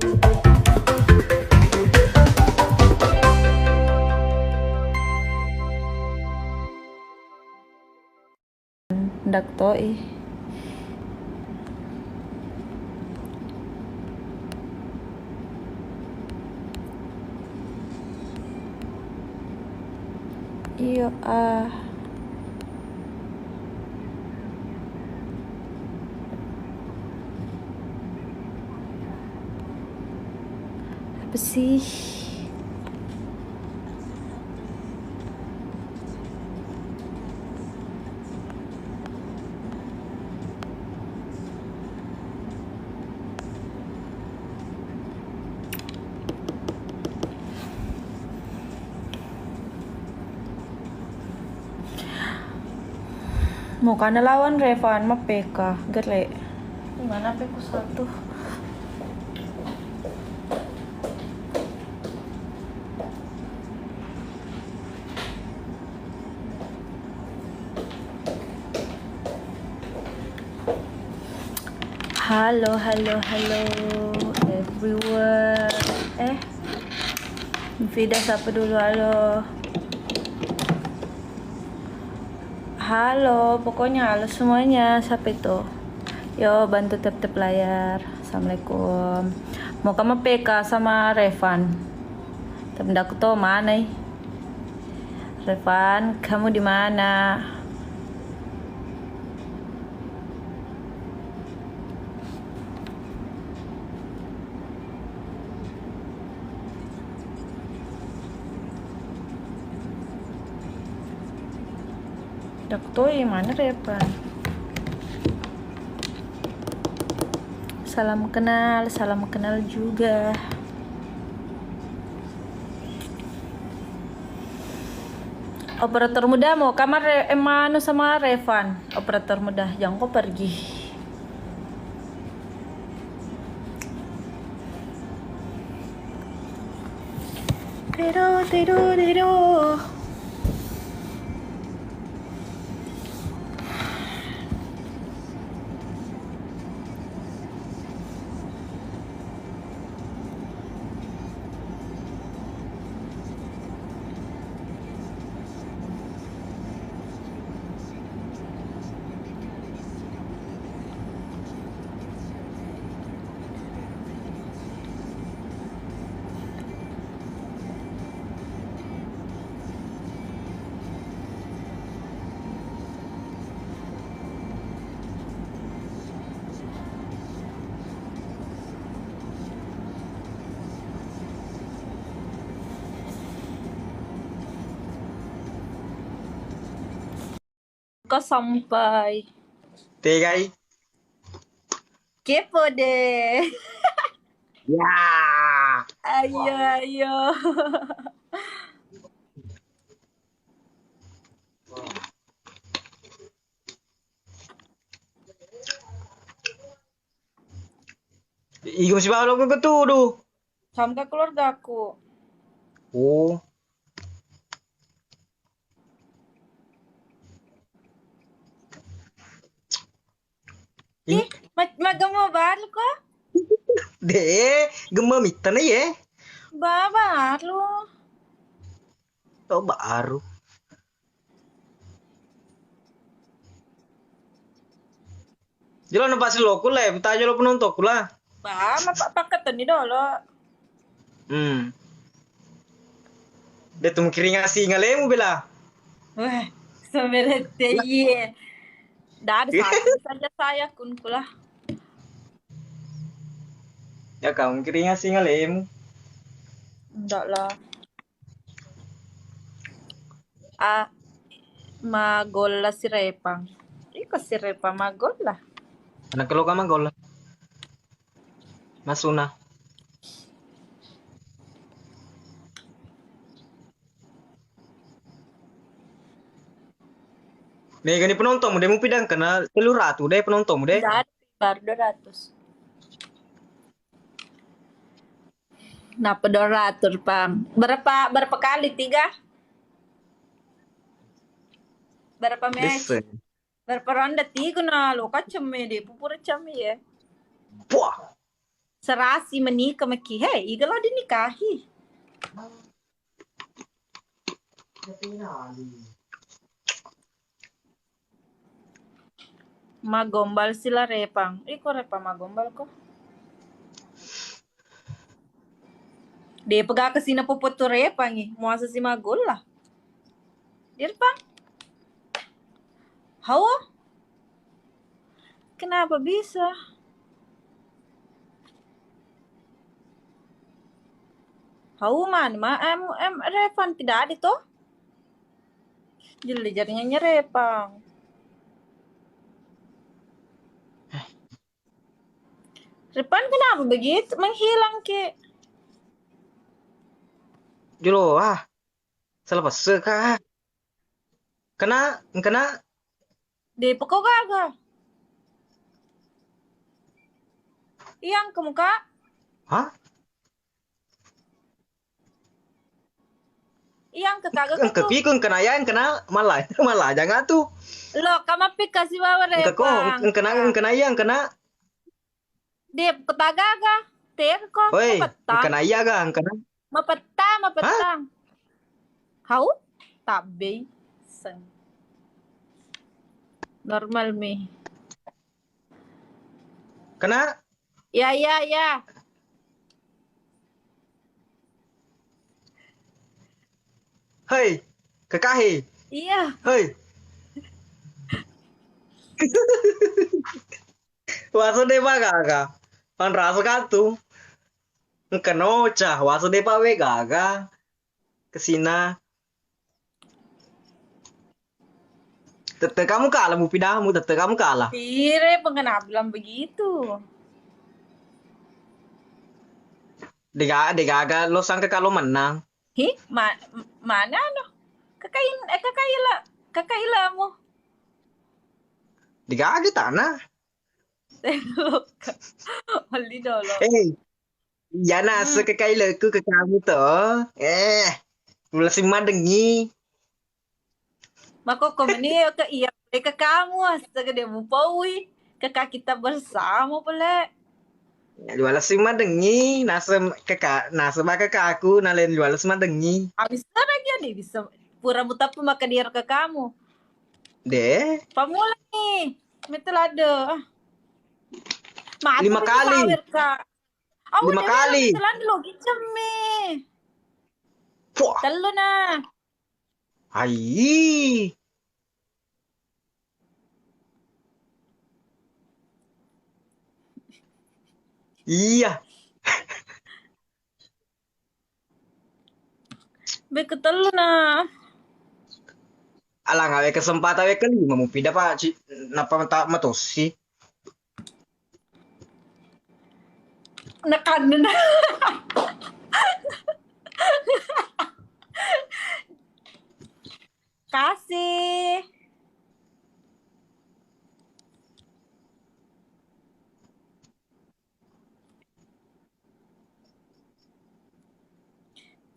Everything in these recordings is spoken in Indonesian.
Ndak toi. Iyo apa sih? Mau kana lawan Revan mah PK gerle. Gimana PK satu? Halo everyone. Vida sapa dulu halo. Halo, pokoknya halo semuanya. Siapa itu? Yo, bantu tap-tap layar. Assalamualaikum. Mau kamu PK sama Revan? Tapi aku tahu mana nih. Revan, kamu di mana? Aku tahu mana Revan. Salam kenal juga. Operator muda mau kamar Emanu sama Revan. Operator muda, jangan kau pergi. Tidur. Kau sampai. Tegai. Kepo deh. Ya. Ayo. Igo si Paolo ke ketuduh. Sampai keluarga aku. Oh. Magamo baru kok? De, gemam itan ya. Baru. Oh, baru. Jelo na pasi lo kula, pita jelo penonton kula. Paket ni dolo. De tum kiring ngasih ngalemu bela. Wah, sebenarnya iya. Dari saja saya kun pula. Ya kamu kiring ngasih ngalemu. Enggak lah. Magol lah si Repang. Iko si Repang magol lah. Anak kalau kamu gol. Masuna. Nih gani penonton muda mau pidang kena telur ratu deh penonton muda. Dari baru 200. Napa 200 pang? Berapa kali? 3? Berapa match? Desen. Berapa ronde? 3 na lo. Kacam di pupur cam ya. Wah. Serasi menikah maki. Hei, igala dinikahi. Magombal sila repang. Iko repang magombal ko. Dia pega ke sini popoto repang eh. Muasa si magol lah. Dia repang. Hawa? Kenapa bisa? Hawa man ma Repan tidak ada toh? Jadi jadinya repang. Repan kenapa begitu? Menghilang ke? Julo selepas seka. Kena Dia pokok gaga. Iyang ke muka? hah? Iyang ke kagak Ang ke tuh. kepikun kena malah jangan tuh. Lo, kamapik kasih bawa Ang ko repang. ang kena yang kena. Dia ketagaga. Ter ko. Oi, ang Mapetang. kena iya ga ang kena. Mapetang. Hau? Tabe. Seng. Normal mi. Kena Ya. hei kekahi. Iya. Hei. Wasudewa gaga. Ang raso ka tu. Ang kanocha. Wasudewa we gaga. Kesina. Tetep kamu kalah mu pidahmu. Tetep kamu kalah. Tire kenapa bilang begitu? Degaga lo sangka kalau menang. Hi, mana no? Kakaila mo. Degaga tanah. Mali dolo. Ya nasa kakailaku ke kamu toh. Mula si madengi. Mako komeni ke iya ke kamu astaga dia mau paui. Kakak kita bersama pula. Jual si madengi. Nasa kakakku nalen jual si madengi. Habis lagi nih bisa pura muta pun maka dia ke kamu. Deh. Pamula nih. Betul ada. 5 kali. 5 kali. Betulan lo gicem me. Wah. Talo na. Ai. Iya. Beketalo na. Alah ngawe kesempatan we kelima mau pindah pak napa tak matosi. Nekan na. Kasih.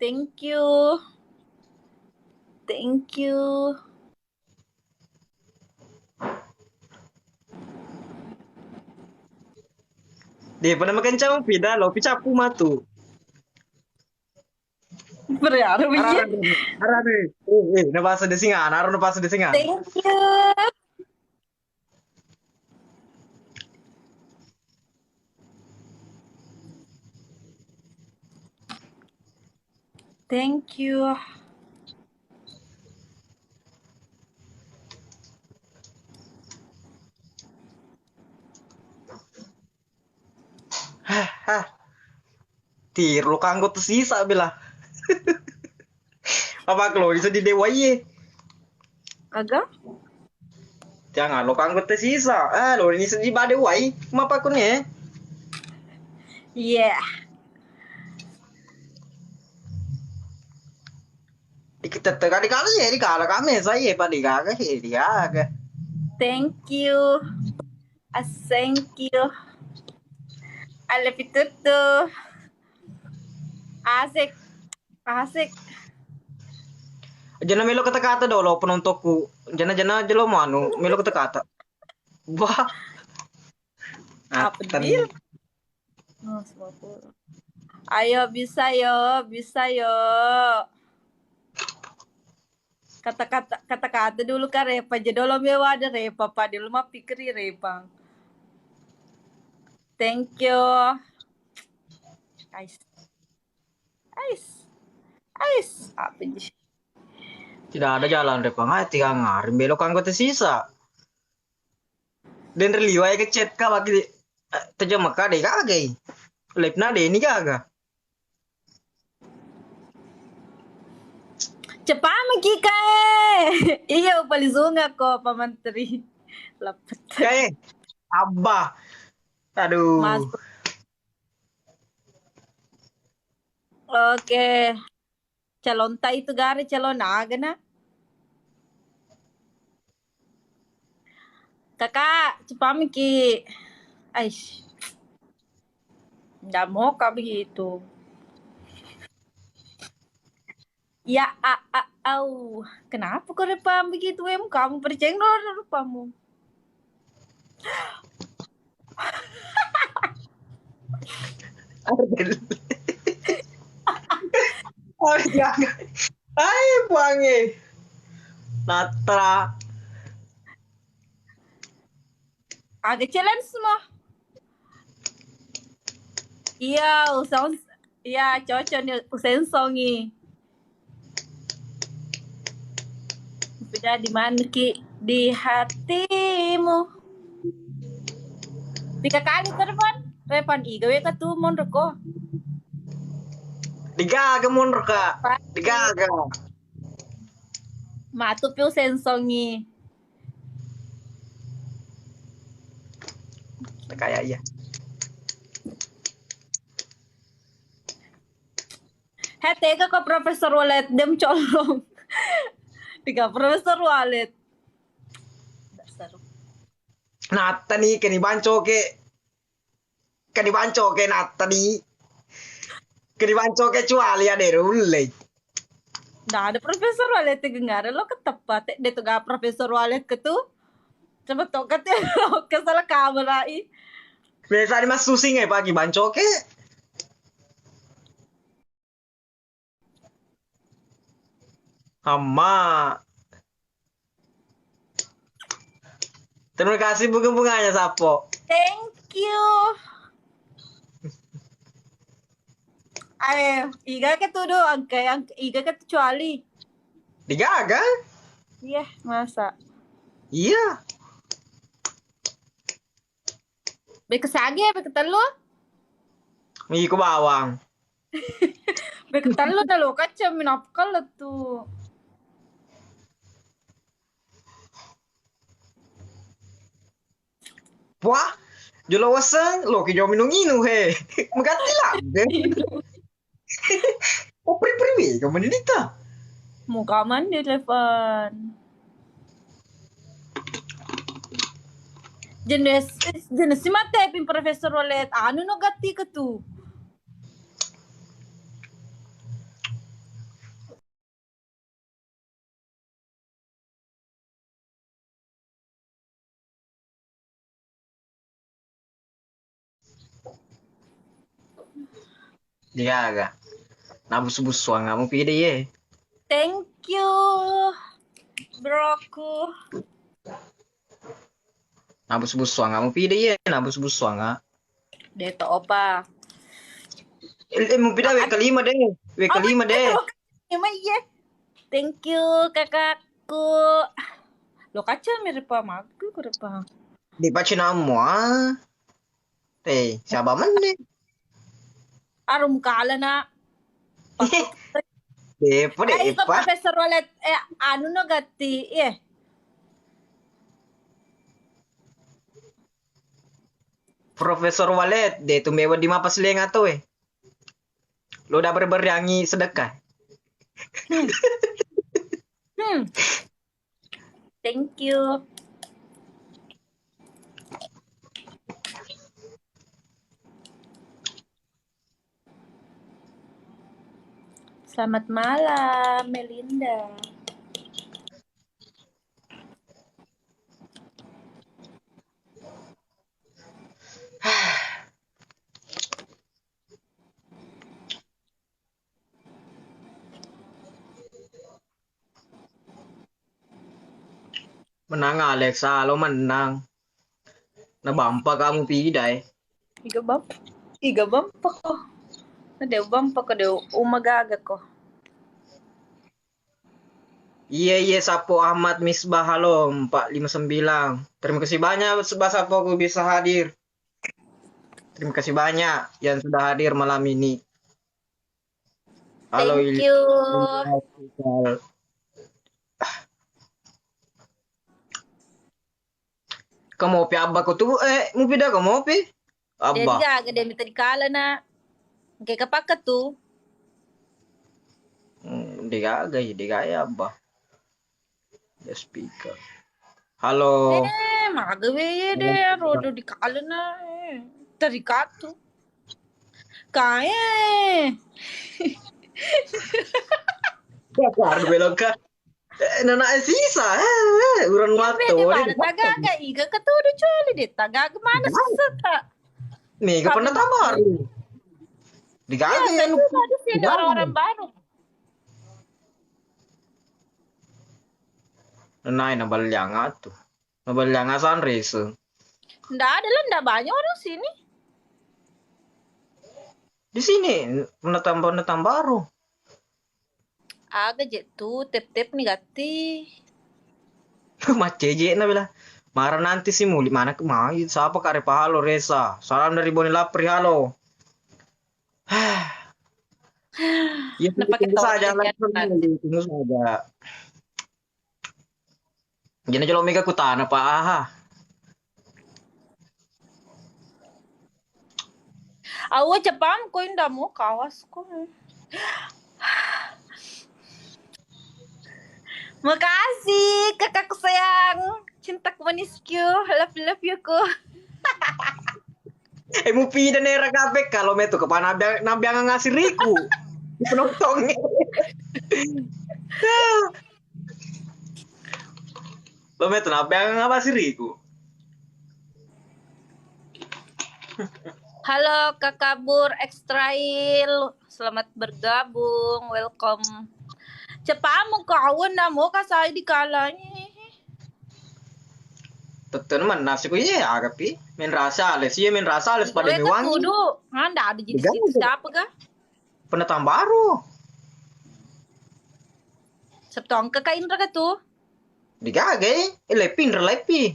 Thank you. Dia pernah makan campur pindah lo picapu matu. Berapa begini? Arane. Nabasa de singa, naro nabasa de singa. Thank you. Thank you. Tir lo kanggo tersisa bila. Apa kalau bisa di dewa ye? Agak? Jangan lo kanggo tersisa. Lo ini sedih bade wai. Mapa kun ya? Yeah. Kita kali kali ya di kala kami saya pada gaga dia. Thank you. Thank you. I love you too. Asik. Jana melo kata-kata dolo penontonku. Jana jelo manu melo kata-kata. Wah. Apa deal? Oh, 90. Ayo, bisa yo, bisa yo. Kata-kata dulu kan Repa. Jedolo mewa ada Repa, Pak. Dulu mah pikiri Repa. Thank you. Ais. Ais. Ais. Apa sih? Tidak ada jalan Repang. Tiga ngarim belokan kau tersisa. Dan reliwai ke chat ka bagi terjemah ka deh kagai. Lep na deh ini kaga. Cepat Kika Iya, palizunga ko, Pak Menteri. Lapet. Kayak abah. Aduh. Masuk. Oke. Calon ta itu gari calon naga na. Kakak, cepat Miki. Aish. Nggak mau kak begitu. Ya, au. Kenapa kau repam begitu em? Kamu bercengor rupamu. Oh, jangan. Ay, buange. Natra. Agak challenge semua. Iya, usang. Iya, cocok nih usain songi. Sudah di mana Ki? Di hatimu. Tiga kali telepon. Repan igawe ka tu mon reko. Digaga mundur kak. Digaga. Matu piu sensongi. Kayak iya. Tega ko Profesor Walet dem colong. Tiga Profesor Walet. Dasar. Natta nih kani banco ke. Kani banco ke natta nih. Kani banco ke cuali ada rulle. Nggak ada Profesor Walet nggak ada lo ketepat. Dia tuh gak Profesor Walet ke tuh. Coba tokat ya lo kesalah kamera i. Biasa di mas susing pagi banco ke. Amma. Terima kasih bunga-bunganya Sapo. Thank you. Ayo, iga ke tuh doang kayak iga ke kecuali. Digaga? Iya, masa. Iya. Beke sage, beke telu. Mie ko bawang. Beke telu na lo kacang minapkal tuh. Wah, jolo wasang lo ki jo minung-inu he. Magati lang. Oh, pri-pri kamu nita. Muka man di telepon. Jenis jenis si mate pin Profesor Walet. Ano no gati ka tu? Digaga. Nabus-bus suang kamu pide ye. Thank you, broku. Nabus-bus suang kamu pide ye. Nabus-bus suang ha. Deto opa. Mau pida W kelima deh. W kelima deh. Emang iya. Thank you kakakku. Lo kaca mirip sama aku kurang. Di pacinamu ah. Siapa man deh. Arum kala na. Depo deh, Ito Epa. Profesor Walet ano no gati Profesor Walet, deh tuh mewa di mapas lenga tuh Lo udah berberiangi sedekah. Thank you. Selamat malam, Melinda. Menang Alexa, lo menang. Nabampa kamu pidai. Iga bampa ko. Nadeu bampa ko, deu umagaga ko. Iya, Sapo Ahmad Misbah, halo 459. Terima kasih banyak Mbak Sapo aku bisa hadir. Terima kasih banyak yang sudah hadir malam ini. Halo Thank you. Kamu pi abba ko tu mu pida kamu pi? Abba. Deriga, gede minta dikala na. Kaya kapag ka tu. Digaya abba. The speaker. Halo. Magawe ye de. Rodo dikala na. Tarikato. Kaya Bakar belok ka. Nana sisa uran mato. Bede mana tagaga. Iga ka tu do choli de. Tagaga mana sasata. Nih, ka pernah tamar. Digaya Ya, lu. ada sini orang-orang baru. Nai nabalyanga tuh. Nabalyanga sunrise. Nggak ada lah, nggak banyak orang sini. Di sini pendatang baru. Aga je tu, tep-tep nih gati. Mas Jeje na bila. Mara nanti sih muli mana ke mai siapa kare halo Resa. Salam dari Boni Lapri halo. Ya Napakai tunggu saja tolong ya, kan. tunggu saja. Jadi kalau mega kutana Pak aha. Awo Jepang ko indah mo kawas ko. Makasih kakakku sayang. Cintaku manisku. Love you ko. Mu pida nera kape kalau metu ke pana nabiang ngasih riku. Penontonnya. Lo metu nabiang ngasih riku. Halo kakak Bur Extrail. Selamat bergabung. Welcome. Cepat mo kawan na mo kasay di kalanya. Tentu man nasi ko iya agapi. Men rasa ales iya men rasa ales pada mi wangi. Kudu. Nggak ada jadi situ siapa ga? Pendatang baru. Sabtong kakain ra ka tu. Digagay. Lepi.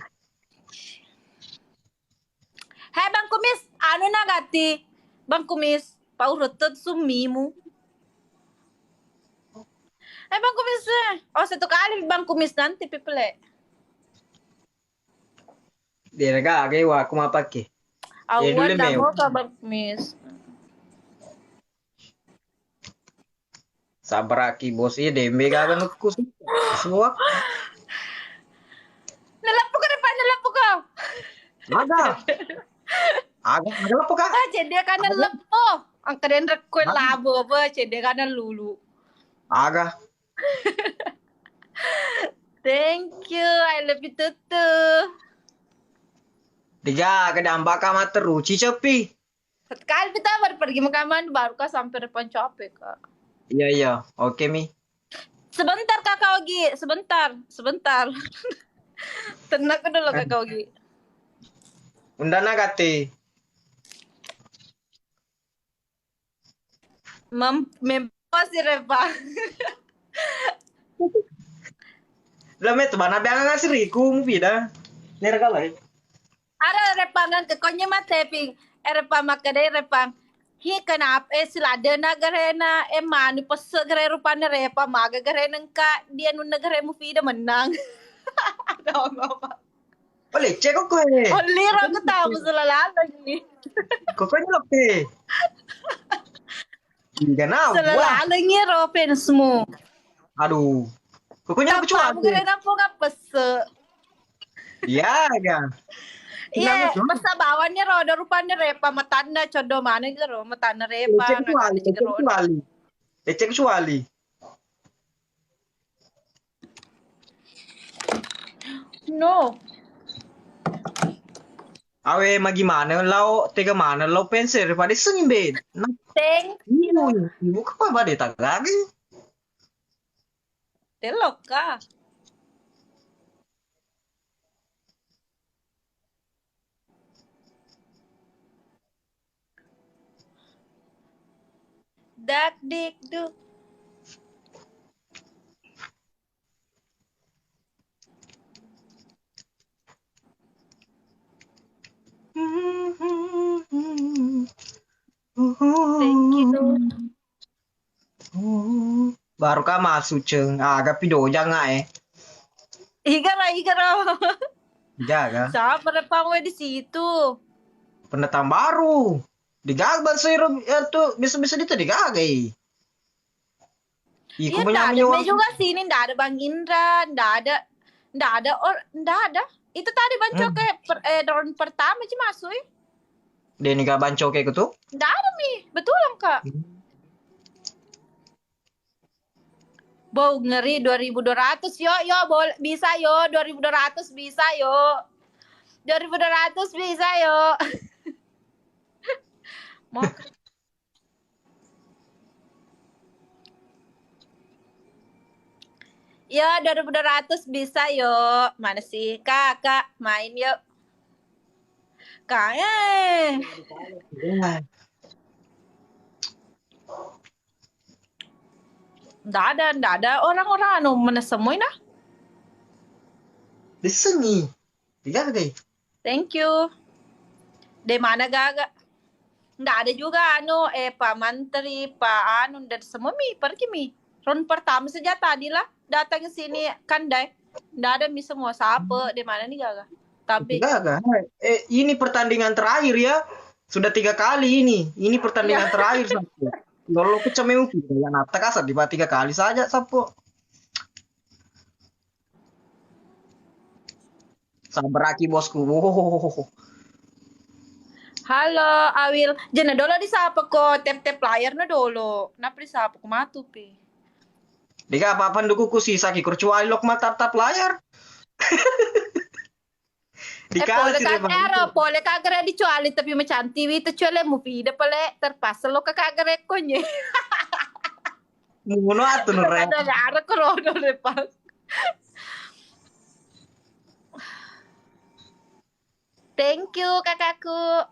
Hei Bang Kumis, ano na gati? Bang Kumis, paurutod sumimu. Hei Bang Kumis, satu kali Bang Kumis nanti pipile. Dia nagagay wa kumapaki. Awan mo ka Bang Kumis. Sabaraki bos iya dembe gagan ko semua. Nalapo ka. Aga apa kah? Cede ka na lapo. Ang karen ko labo ba, cede ka na lulu. Aga. Thank you, I love you tutu. Diga kadang baka materu cicepi. Sekali kita baru pergi makaman baru ka sampai depan capek kak. Iya. Oke mi. Sebentar kakak Ogi, sebentar. Tenang dulu kakak Ogi. Undana kate. Memposi Repa. Lame tu mana biang ngasih riku mu pida. Nera kalai. Ada repangan ke konya mateping. Repa makade repang. Hi kenapa sila ada nagarena manu pas segera rupanya repa maga garena ka dia nu negara mu pida menang. Ada apa? Oleh cek kok eh. Lira ko tahu selalala ni. Kok nyelope. Gana. Selalala ni ropen semua. Aduh. Kok nyelop cuan. Kamu garena po ka pas. Iya. Iya, masa bawannya roda rupanya repa matanda codo mana gitu matanda repa Ecek kecuali. No. Awe magimana lau tega mana lau penser pada sengin bed. Thank Ibu apa pada tagagi? Telok ka. dak dik duk. Thank you. Baru kah masuk ceng. Agak pido jangan Iga lah. Jaga. Siapa repang we di situ? Pendatang baru. Digagban sih itu bisa-bisa itu digagai. Iya, Iku nggak ada. menyamin Me juga sini nggak ada Bang Indra, nggak ada nggak ada. Itu tadi banco ke round pertama sih masuk. Dia nih gak banco kayak gitu. Nggak ada betul Kak. Bau ngeri 2.200 yo boleh bisa yo 2.200 bisa yo 2.200 bisa yo. Mau ya 2.200 bisa yo. Mana sih kakak main yuk. Kak Nggak ada orang-orang anu mana semuanya nah. Disengi. Digagai. Thank you. Di mana gaga? Nggak ada juga anu Pak Menteri, Pak anu dan semua pergi Round pertama saja tadi lah datang ke sini kan dai. Nggak ada semua siapa di mana nih gaga. Tapi Gaga. Ini pertandingan terakhir ya. Sudah 3 kali ini. Ini pertandingan terakhir Sapo. Lolo ke cemeu ya nata kasar di 3 kali saja Sapo. Sabar aki bosku. halo Awil, jena dolo disapa ko tap layar na dolo. Napa disapa ko matupi. Diga apa duku ku sisa ki kurcuali lok tap layar. Pole kagare dicuali tapi macam TV itu cuali mu pide pale terpaksa lo kagare konye. Muno atu no re. Ada gara corona lepas. Thank you kakakku.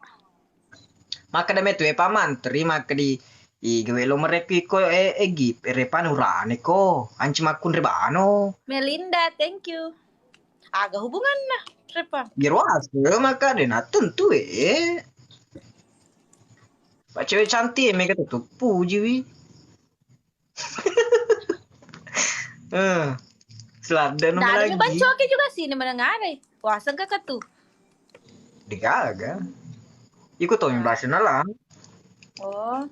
Maka da metu pamantri maka di gawe lo mereki ko gip repan urane ko anci makun rebano. Melinda, thank you. Agak hubungan nah, Repa. Giroas maka dena tentu Pak cewek cantik mereka tuh puji wi. Selada Nah, ada lagi. bancoke juga sih ini mendengar. Puasa ke tuh. Digaga. Ikut tuh yang bahasa lah. Oh.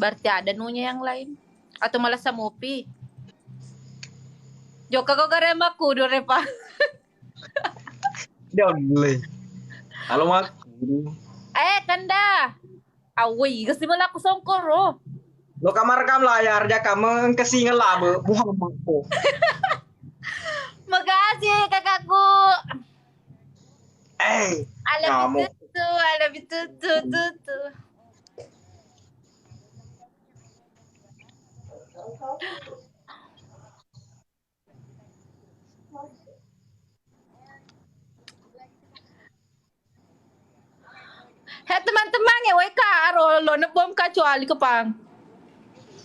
Berarti ada nunya yang lain. Atau malah samupi. Joka kok garema kudu Repa. Dia boleh. Halo maku. Kanda. Awi, kasi wala ko songkoro. Lo kamar kam layar ja kamu kesingel labe Muhammad po. Makasih kakakku. Kamu. I love you too. Hei teman-teman ya, woi karo lo nebom kecuali kepang.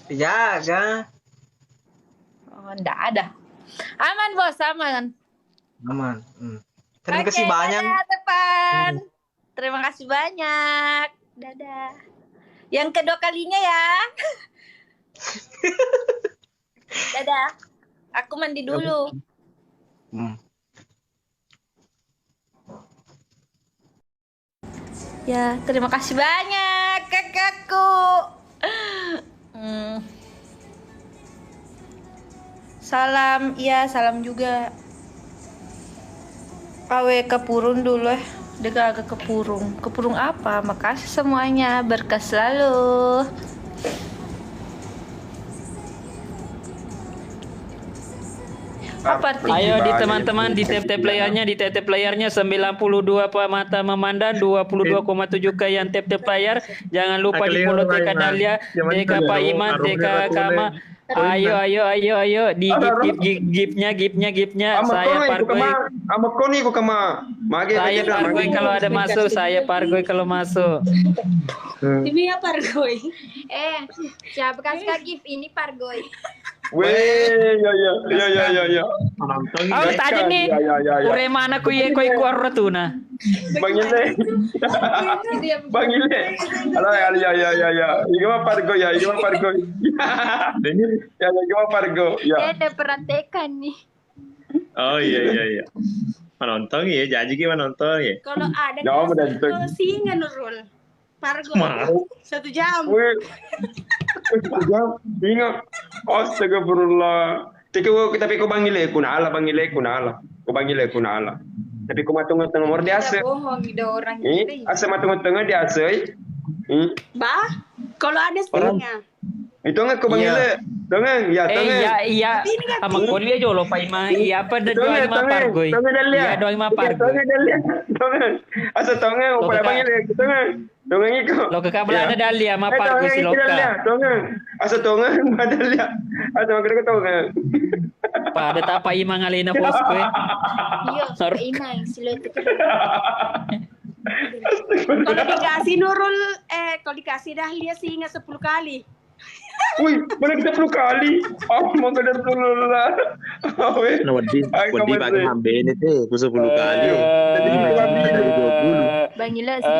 Ya, ga. Oh, enggak ada. Aman bos, aman. Aman. Terima kasih banyak. Dadah, teman. Terima kasih banyak. Dadah. Yang kedua kalinya ya. Dadah. Aku mandi dulu. Ya, terima kasih banyak kakakku. Salam, iya salam juga. Awe ke Purun dulu Dega agak ke Purung. Ke Purung apa? Makasih semuanya, berkah selalu. Ayo di teman-teman di tap layarnya 92 mata memandang 22,7k yang tap layar. Jangan lupa di follow TK Dahlia, TK Pak Iman, TK Kama, Ayo di gipnya. Saya Pargoy. Koni ko kama. Mage Saya Pargoy kalau ada masuk, saya Pargoy kalau masuk. Ini ya Pargoy. Siapa kasih Kak gift ini Pargoy. Weh, ya. Oh, tadi nih. Ure mana ku ye koi kuarro tuna. Bang Ile. Halo ya. Igama Pargo ya. Ya, igama Pargo. Ya. Dia ada perantekan nih. Oh iya. Menonton ya, janji kita menonton ya. Kalau ada Jauh menonton. kalau singa Nurul. Pargo. Mau. 1 jam. Weh. Ingat. Astagfirullah. Tapi ko Bang Ile kunala. Ko Bang Ile kunala. Tapi ko matungod-tungod mo di asa. Bohong gitu orang gitu. Asa matungod-tungod di asa. Bah, kalau ada singa. Itu nga ko Bang Ile. Tongang, ya tongang. Iya. Ama kon dia jolo pa ima. Iya pa da doy ma Pargoy. Iya doy ma Pargoy. Tongang. Asa tongang upaya Bang Ile. Tongang iko. Lo ke kabla ada dalia ma Pargoy si loka. Tongang. Asa tongang badalia. Asa magre ko tongang. Pada tapa ima ngalina hosko eh. Iya, imang sila itu. Kalau dikasih Nurul, kalau dikasih Dahlia singa 10 kali. Wih, mana kita 10 kali? Oh, mau kadar dulu lah. Nah, wadi pakai hambe ini tuh, 10 kali. Jadi dari 20. Bang Ila sih.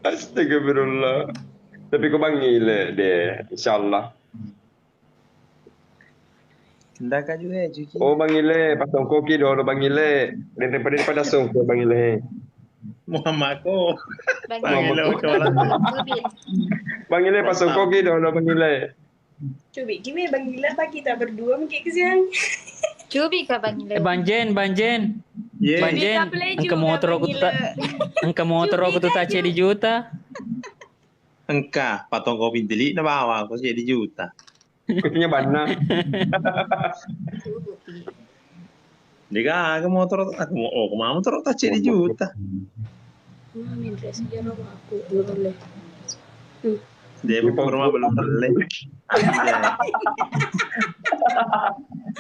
Astagfirullah. Tapi ko Bang Ile deh, insyaallah. Tidak kan juga cuci. Oh Bang Ile, pasang koki dulu Bang Ile. Daripada songko Bang Ile. Muhammad ko. Bang Ila coba. Bang Ile pasang koki dulu Bang Ile. Coba gimana Bang Ila apa kita berdua mungkin kesian. Cubi Kak Bang Ila. Banjen. Yeah. Banjen. Angka motor aku tuh tak di juta. Engkau patong kopi deli na bawa aku jadi juta. Kucinya bana. Dika aku motor aku mau motor tak jadi juta. Main dress aja aku belum boleh. Dia pun rumah belum terleh.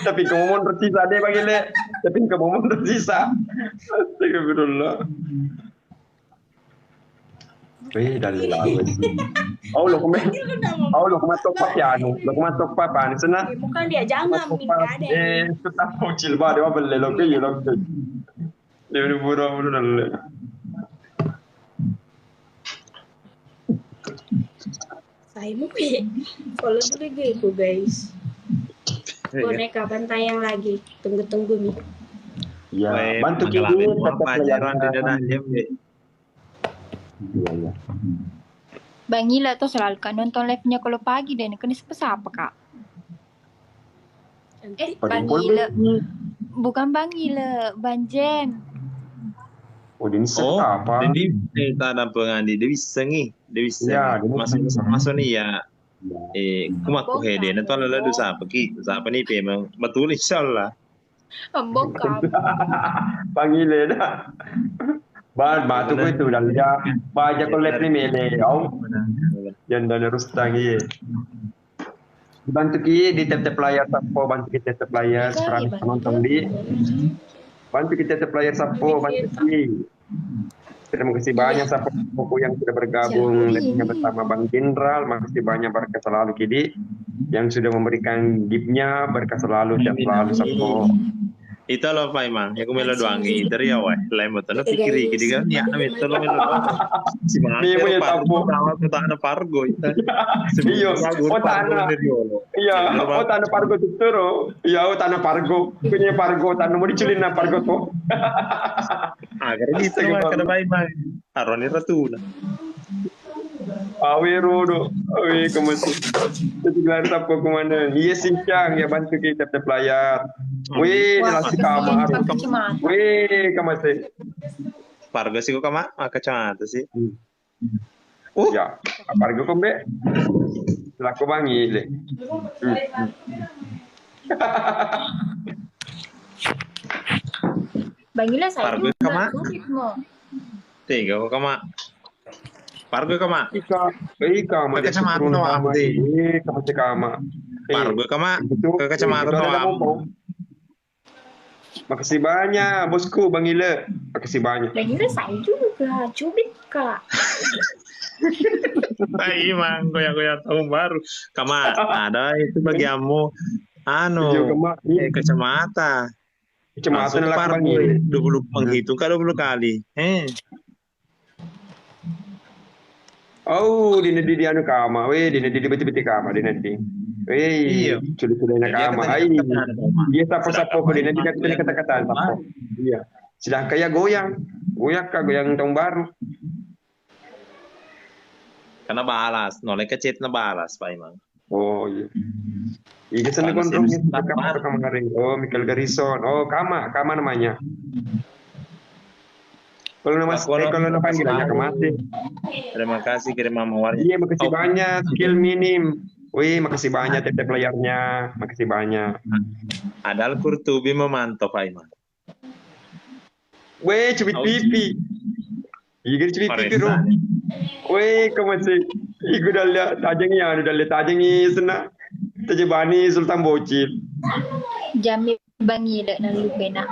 Tapi kamu mau tersisa deh Bang Ile. Tapi kamu mau tersisa. Astagfirullah. Dali lawan. Lo kumatok pa piano. Lo kumatok pa paano sana? Bukan dia jangan minta deh. Sudah mau cilba dia beli lo ke yelo ke. Dia buru dalle. Saya mau kalau dulu gitu guys. Boneka tayang lagi. Tunggu nih. Ya, bantu kita pelajaran di dalam dia. Iya. Bang Ila tuh selalu kan nonton live-nya kalau pagi deh. Kan siapa Kak? Bang Ila. Bukan Bang Ila, Bang Jen. Oh, ini apa? Jadi kita ada pengandi dia bisa nih. Dia bisa. Ya, masuk nih ya. Kumaku hede na to lala do sa pagi. Sa nih memang betul insyaallah. Bokap. Panggil dah. Batu ko itu dah dia. Baca ko lep ni mele. Au. Yan dan harus tangi. Bantu ki di tap layar sapo bantu kita tap layar sekarang penonton di. Bantu kita tap layar sapo bantu ki. Terima kasih banyak sapo yang sudah bergabung live-nya bersama Bang Jenderal. Makasih banyak berkah selalu Kidi yang sudah memberikan gift-nya, berkah selalu dan selalu sapo. Itu lo pa imang, ya kumelo doang dari awal. Lain betul lo pikiri kidi kan ya na betul lo melo doang. Si mga pero pargo tawag ko ta na pargo. Iyo, o tana. Iya, o tana pargo tuturo. Iya, o tana pargo. Punya pargo tana mo diculin na pargo to. Agar dito naman kada ba imang. Aron ni ratuna. Awiro do. Awi kamusta. Tignan tap ko kumana. Iya sincang ya bantu kita tap layar. Wih, nasi kamar. Wih, kamusta. Pargo sih ko kama, kacamata sih. Ya, pargo ko be. Laku bangile. Bang Ila saya Pargo kama. mo. Tiga ko kama. Pargo kama. Kama Ke kacamata no ate. Kama si Kama. Pargo kama. Ke kacamata Itu no ada am. Makasih banyak bosku Bang Ile. Makasih banyak. Dan itu saya juga, cubit kak. Ay, mang, goyang-goyang tahun baru. Kama, ada itu bagi kamu. Iya, Kama. Kacamata. Kacamata Langsung ke nalak Bang Pargo. Ile. 20 menghitung kan 20 kali. Oh, di anu Kama. Weh, di beti-beti Kama di nanti. Weh, Iya. sudah Kama. Ai. Dia sapo-sapo ko di nanti kata-kata sapo. Iya. Sedang kayak goyang. Goyang tahun baru. Karena balas, nolnya kecil na balas, Pak Imang. Oh iya. Iya sana gondrongnya Kama kemarin. Oh, Michael Garrison. Oh, Kama namanya. Kalau nama panggilannya Kama sih. Terima kasih kirim mawarnya. Iya, makasih banyak. Skill minim. Wih, makasih banyak TP playernya. Makasih banyak. Adal Kurtubi memantau, Pak Imang. Weh, cubit pipi. Iya, cubit pipi bro. Weh, kamu sih. Iku dalia tajangi sana. Tajibani Sultan Bocil. Jami bangi dak na lupena.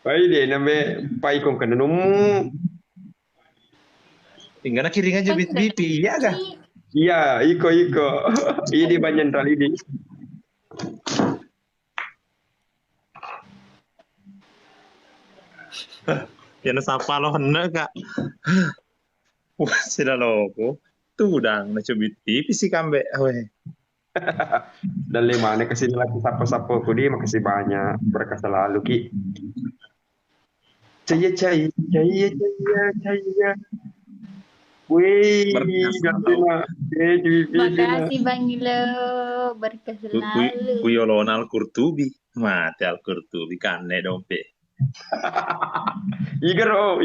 Baik deh, namanya Pak Ikong kena nomu. Tinggal na kiring aja pipi, iya kah? Iya, iko. Ini banyak kali ini. Yan sapa lo hendak kak. Wah, sila loko. Tudang na cubit pipi si kambe. Weh. Dan mana kasih lagi sapo-sapo ku dia makasih banyak. Berkah selalu ki. Caya. Wih, Makasih Bang Ilo, berkah selalu. Kuyolon al Kurtubi. Mati al Kurtubi kanne dompe. Iger oh.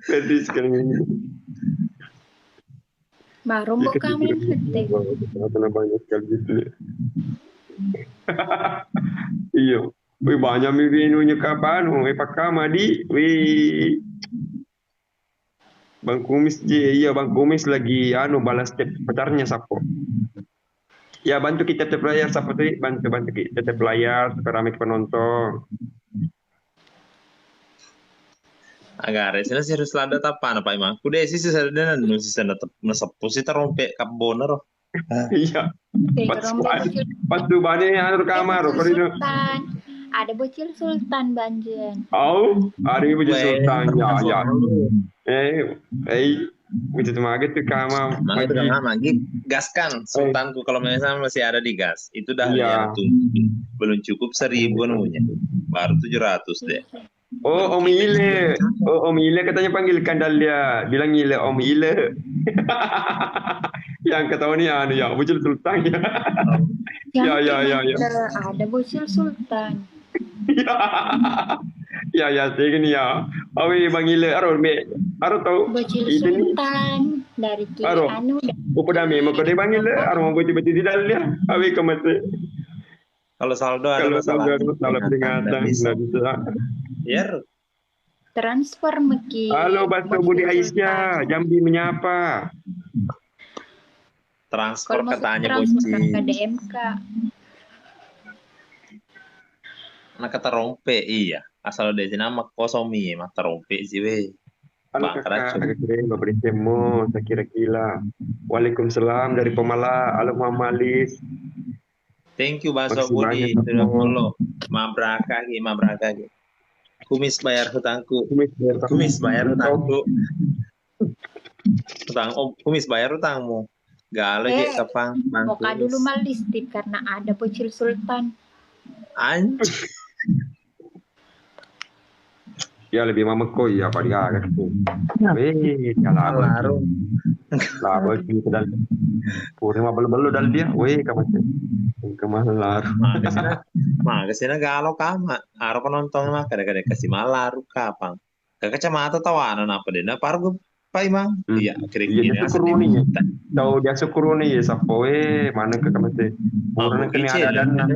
Fetish sekarang ini. Marumbo kami nete. Karena banyak sekali gitu. Iya. Wih banyak minunya kapan? Pak Kamadi. Wih. Bang Kumis iya Bang Kumis lagi balas pacarnya Sapo. Ya bantu kita player Sapo tuh bantu kita player supaya ramai penonton. Agare sila serius lada tapana Pak Imang. Kuda sih sadana nu sisa nasepu si terompe kap boner. Iya. Pas tuh bane kamar kalau ada bocil Sultan Banjen. Oh, ada bocil Sultan ya. Begitu maget tuh kamar. Magi gaskan Sultanku kalau misalnya masih ada di gas. Itu dah ya belum cukup 1.000 nunya. Baru 700 deh. Oh, Om Ile. Om Ile katanya panggilkan dia. Bilang Ile, Om Ile. Yang ketahuan ya, bocil Sultan ya. Ya. Ada bocil Sultan. Ya, segini ya. Awi Bang Ile, aro tahu. Bocil Sultan dari kiri anu. Upodame, mau kode Bang Ile, aro mau bocil di dalam dia. Awi kemate. Kalau saldo ada masalah peringatan, nggak bisa. Biar transfer meki. Halo Basto Budi Aisyah, Jambi menyapa. Transfer katanya bocil. Ke DMK. Anak kata rompe iya. Asal dari nama kosomi mah terompe sih we. Halo kakak, beri temu, saya kira-kira. Waalaikumsalam dari Pemala, halo Mamalis. Thank you Baso Budi, sudah follow. Mabraka ki. Kumis bayar hutangku. Kumis bayar hutangku. Kumis bayar hutangmu. Galo je kapang. Moka dulu malistik karena ada bocil Sultan. Anjir. Ya lebih mameko ya Pak dia kan. Lama gitu dan purima belu dan dia. Kamu sih. Kemalar. Kesina galo kama. Harap penonton mah kadang-kadang kasih malaru kapang. Ke kacamata tawanan apa deh? Nah paru Pak Imang. Iya, kira-kira. Dia syukuruni ya. Tahu dia syukuruni ya sapo mana ke kamu sih. Purna kena ada dan.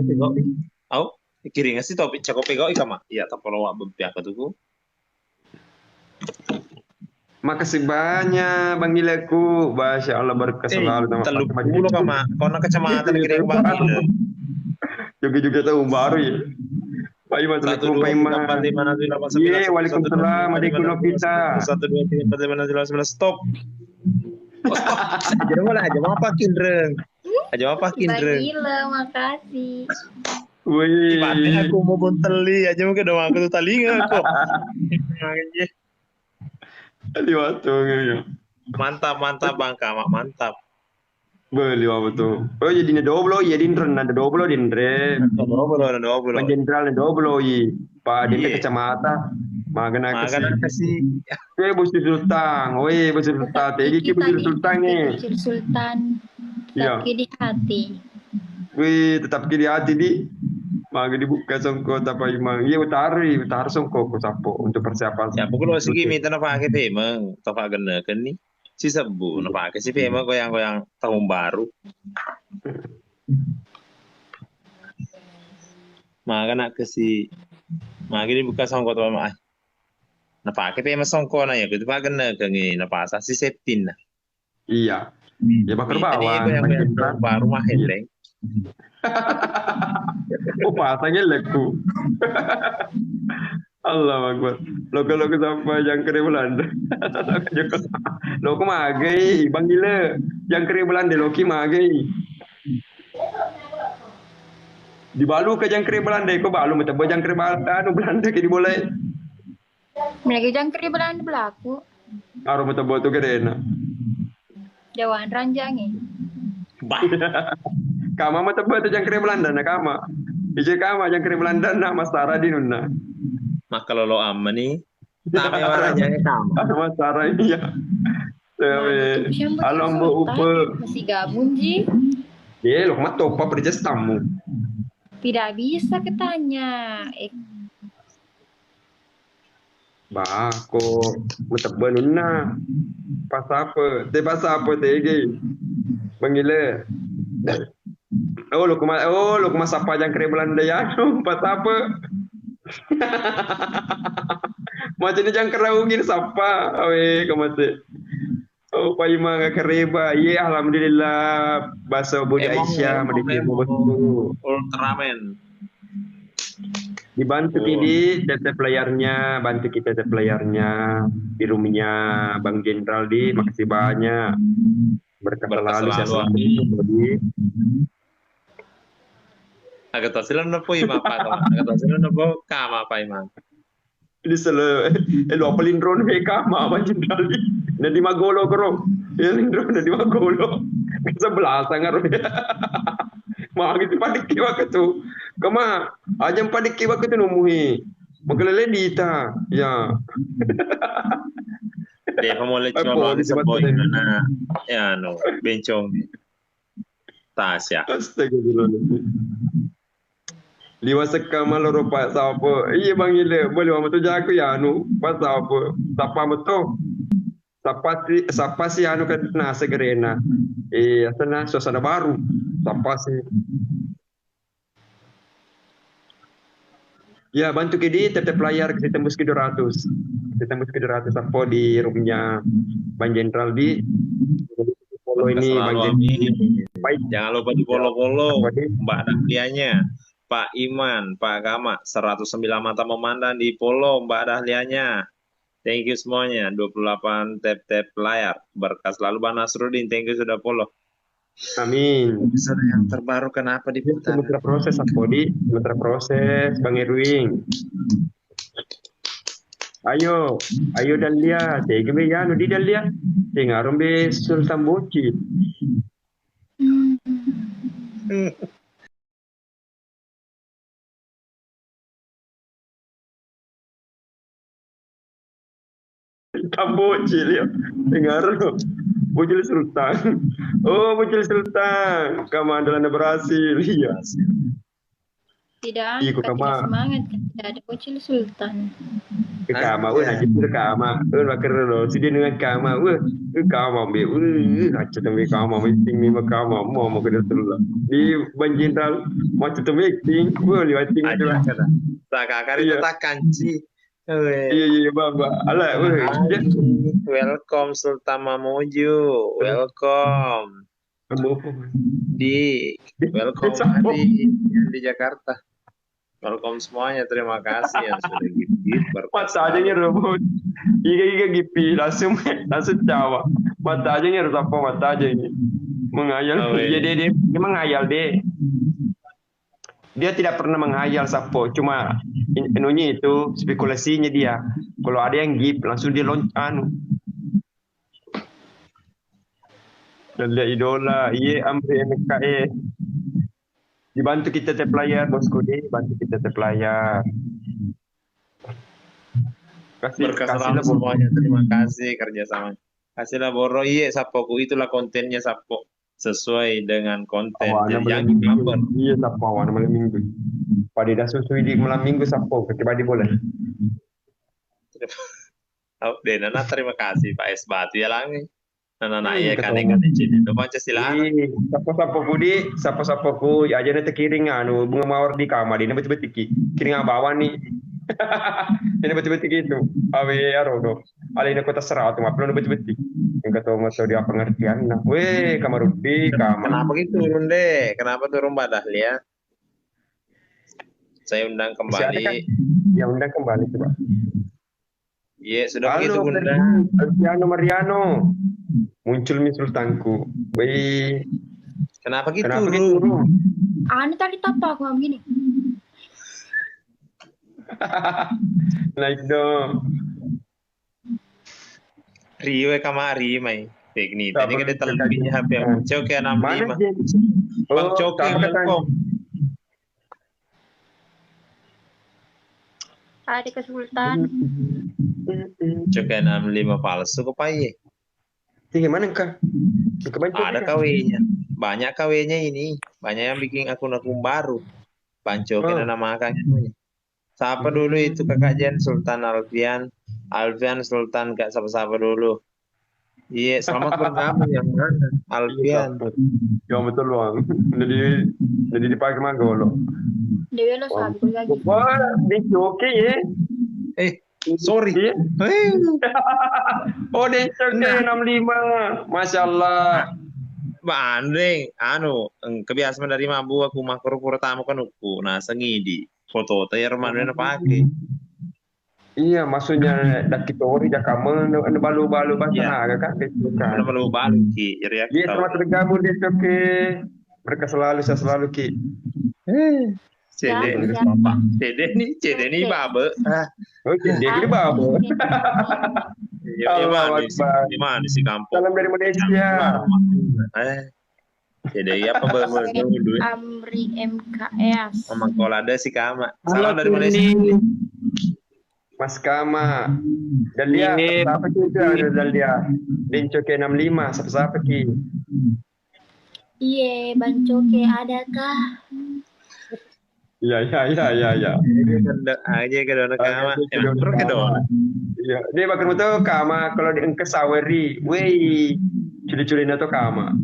Au, kiring sih topik cakop pegau ikama. Iya, tapolo wa bempiak tuh. Makasih banyak Bang Gileku. Masya Allah berkah selalu sama Teluk pulau kama. Kau nak kecamatan kira yang bang Gile. Juga tahun baru ya. Pak Iman, Assalamualaikum Pak Iman. Iya, waalaikumsalam. Adikku Novita. 1, 2, 3, 4, 5, 6, 7, 8, 9, stop. Oh, stop. Aja mana aja apa kinreng. Aja apa Bang kinreng. Gila, makasih. Wih. Ibaratnya aku mau bonteli aja mungkin doang aku tuh talinga kok. Liwatong. Mantap Bang Kama, mantap. Beli apa tuh? Oh jadi ada doblo, ya dinren ada doblo dinren. Doblo. Jenderal ada doblo i. Pak dinren Iya. kecamatan. Magana kasih. Bosir Sultan. Bosir Sultan. Tegi ki Bosir Sultan ni. Bosir Sultan. Ya. Tapi di hati. Tetap kiri hati di. Maga dibuka songko tapi imang. Iya utari songko ko sapo untuk persiapan. Ya pukul sige minta na pakai memang topa gana kan nih. Si Sabu na pakai si memang goyang-goyang tahun baru. Maga nak kasi. Maga dibuka songko to ma. Na pakai memang songko na ya gitu pa gana kan ni na pasa si Septin na. Iya. Ya bakar bawah. Goyang-goyang baru mah heleng. Pasangnya leku. Allah Akbar. Logo sampai yang kere Belanda. Logo magai, Bang Gila. Yang kere Belanda Loki magai. Dibalu ke yang kere Belanda, kau balu macam yang kere Belanda ke diboleh. Mereka jangkrik Belanda berlaku. Arum macam botu kerena. Jawaan ranjangnya. Kama macam botu yang kere Belanda nak kama. Ije kama yang kere Belanda nak Masara di nuna. Maka lo amma nih. Namanya warnanya sama. Masara iya. Alam bu upe. Masih gabung Ji. Ye, lo mah topa perjas tamu. Tidak bisa ketanya. Bako, mutaba nuna. Pas apa? Tege. Bangile. Oh, lo kuma sapa yang kere Belanda ya. Pas apa? Macam ni jangan keraungin sapa. Awe, kamase. Oh, Pak Ima gak kereba. Ye, alhamdulillah. Bahasa Budi Aisyah, Madikir Mobotu. Ultraman. Dibantu di tetep layarnya, bantu kita tetep layarnya di rumahnya Bang Jenderal di. Makasih banyak. Berkah selalu. Agak tasilan na po ima pa. Agak tasilan na po kama pa ima. Ini lo apalin drone kama Bang Jenderal di. Na di magolo karo. Yang drone na di magolo. Sebelah sangar. Makita padik kiwa ka tu. Kama, ajang padik kiwa ka tu numuhi. Magalala dita. Ya. Dia pemulai cuma sa boy na ya no bencong. Tasya. Astagfirullahaladzim. Liwa sekama loro pak sapa. Iya Bang Ile, boleh wa tu jaku ya anu pas apa? Sapa beto. Sapa si anu kan na segerena. Asana suasana baru. Sapa sih. Ya bantu kedi tetap layar ke tembus ke 200. Tembus ke 200 apa di rumahnya Bang Jenderal di follow ini Bang Jenderal. Baik. Jangan lupa di follow Mbak Dahlianya, Pak Iman, Pak Gama, 109 mata memandang di follow Mbak Dahlianya. Thank you semuanya. 28 tap layar. Berkah selalu Bang Nasruddin. Thank you sudah follow. Amin. Episode yang terbaru kenapa diputar? Sementara proses apa di? Sementara proses Bang Erwin. Ayo Dahlia. Tege ya no di Dahlia. Tengarom be Sultan Bocil. Bocil ya. Dengar. Bocil Sultan. Oh, Bocil Sultan. Kamu andalan berhasil. Iya. Tidak Iya, angkat, Kama. tidak semangat kan. Tidak ada Bocil Sultan. Kama, haji tu kama. Bakar lo. Si dia dengan kama. Kama be. Haji tu be kama. Meeting ni kama. Mau kena Rasulullah. Di Bang Jenderal. Macam tu meeting. Lihat meeting tu. Tak kakak itu tak kanci. Iya, Baba. Alah, weh. Welcome Sultan Mamuju. Welcome. Welcome Adi yang di Jakarta. Welcome semuanya. Terima kasih yang sudah gift. Mata aja nyerebut. Iga gipi langsung cawa. Mata aja nyerut apa mata aja ini. Menghayal. Iya dia menghayal deh. Dia tidak pernah menghayal Sapo, cuma inunya itu spekulasinya dia. Kalau ada yang gift langsung dia dan dia idola, iya Amri MKE. Dibantu kita player bosku deh, bantu kita player. Kasihlah semuanya, terima kasih kerjasama. Kasihlah Boro, iya Sapoku itulah kontennya Sapo. Sesuai dengan konten yang digambar. Iya Sapo awan malam minggu. Pada dah susui di malam minggu Sapo, ketiba di boleh. Oh, Nana terima kasih Pak S Batu ya langi. Nana ya kan jadi itu Pancasila. Sapo Budi, sapo ku aja nanti kiring anu bunga mawar di kamar ini betul-betul kiring abawan nih. Ini betul-betul gitu. Awe arodo. Ala ini kota serat, ngapelon betul-betul. Yang kata masuk dia pengertian. Nah, weh kamar Rudi, kamar. Kenapa gitu turun deh? Kenapa turun Mbak Dahlia? Saya undang kembali. Kan? Ya undang kembali coba. Iya sudah begitu undang. Mariano. Muncul Sultanku. Weh. Kenapa gitu? Anu tadi apa aku begini? Naik dong. Rio kamari mai. Teknik. Tadi kan terlebihnya HP yang Coke 65. Bang Coke welcome. Ada ke Sultan. Coke 65 palsu kok Pak? Tiga mana kah? Ada KW-nya. Banyak KW-nya ini. Banyak yang bikin akun-akun baru. Bancoke nama kakaknya. Siapa dulu itu kakak Jen Sultan Alfian Sultan Kak siapa dulu. Iya, selamat bergabung yang mana? Alfian. Ya betul bang. Jadi dipakai mah golo. Dewi lo sabi lagi. Wah, oke ya. Sorry. Oh, Dencoke 65. Masya Allah. Banding, kebiasaan dari mabu aku makro pertama kan aku. Nah, sengidi. Foto tayar mana pakai. Iya, maksudnya dak kita ori dak kamu balu-balu bahasa kan itu kan. Balu-balu ki. Iya, selamat bergabung Dencoke. Mereka selalu ki. CD nih babe. Oh, CD ini babe. Di mana sih kampung? Salam dari Malaysia. CD apa dulu? Amri MKS. Mama Kolada si Kama. Salam dari Malaysia. Mas Kama. Dan dia siapa itu ada dia. Dencoke 65 siapa ki? Iya, Bancoke adakah? Iya. Aja ke dona Kama. Terus ke dona. Iya, dia bakal betul Kama kalau di engke saweri. Wei, curi-curi nato Kama.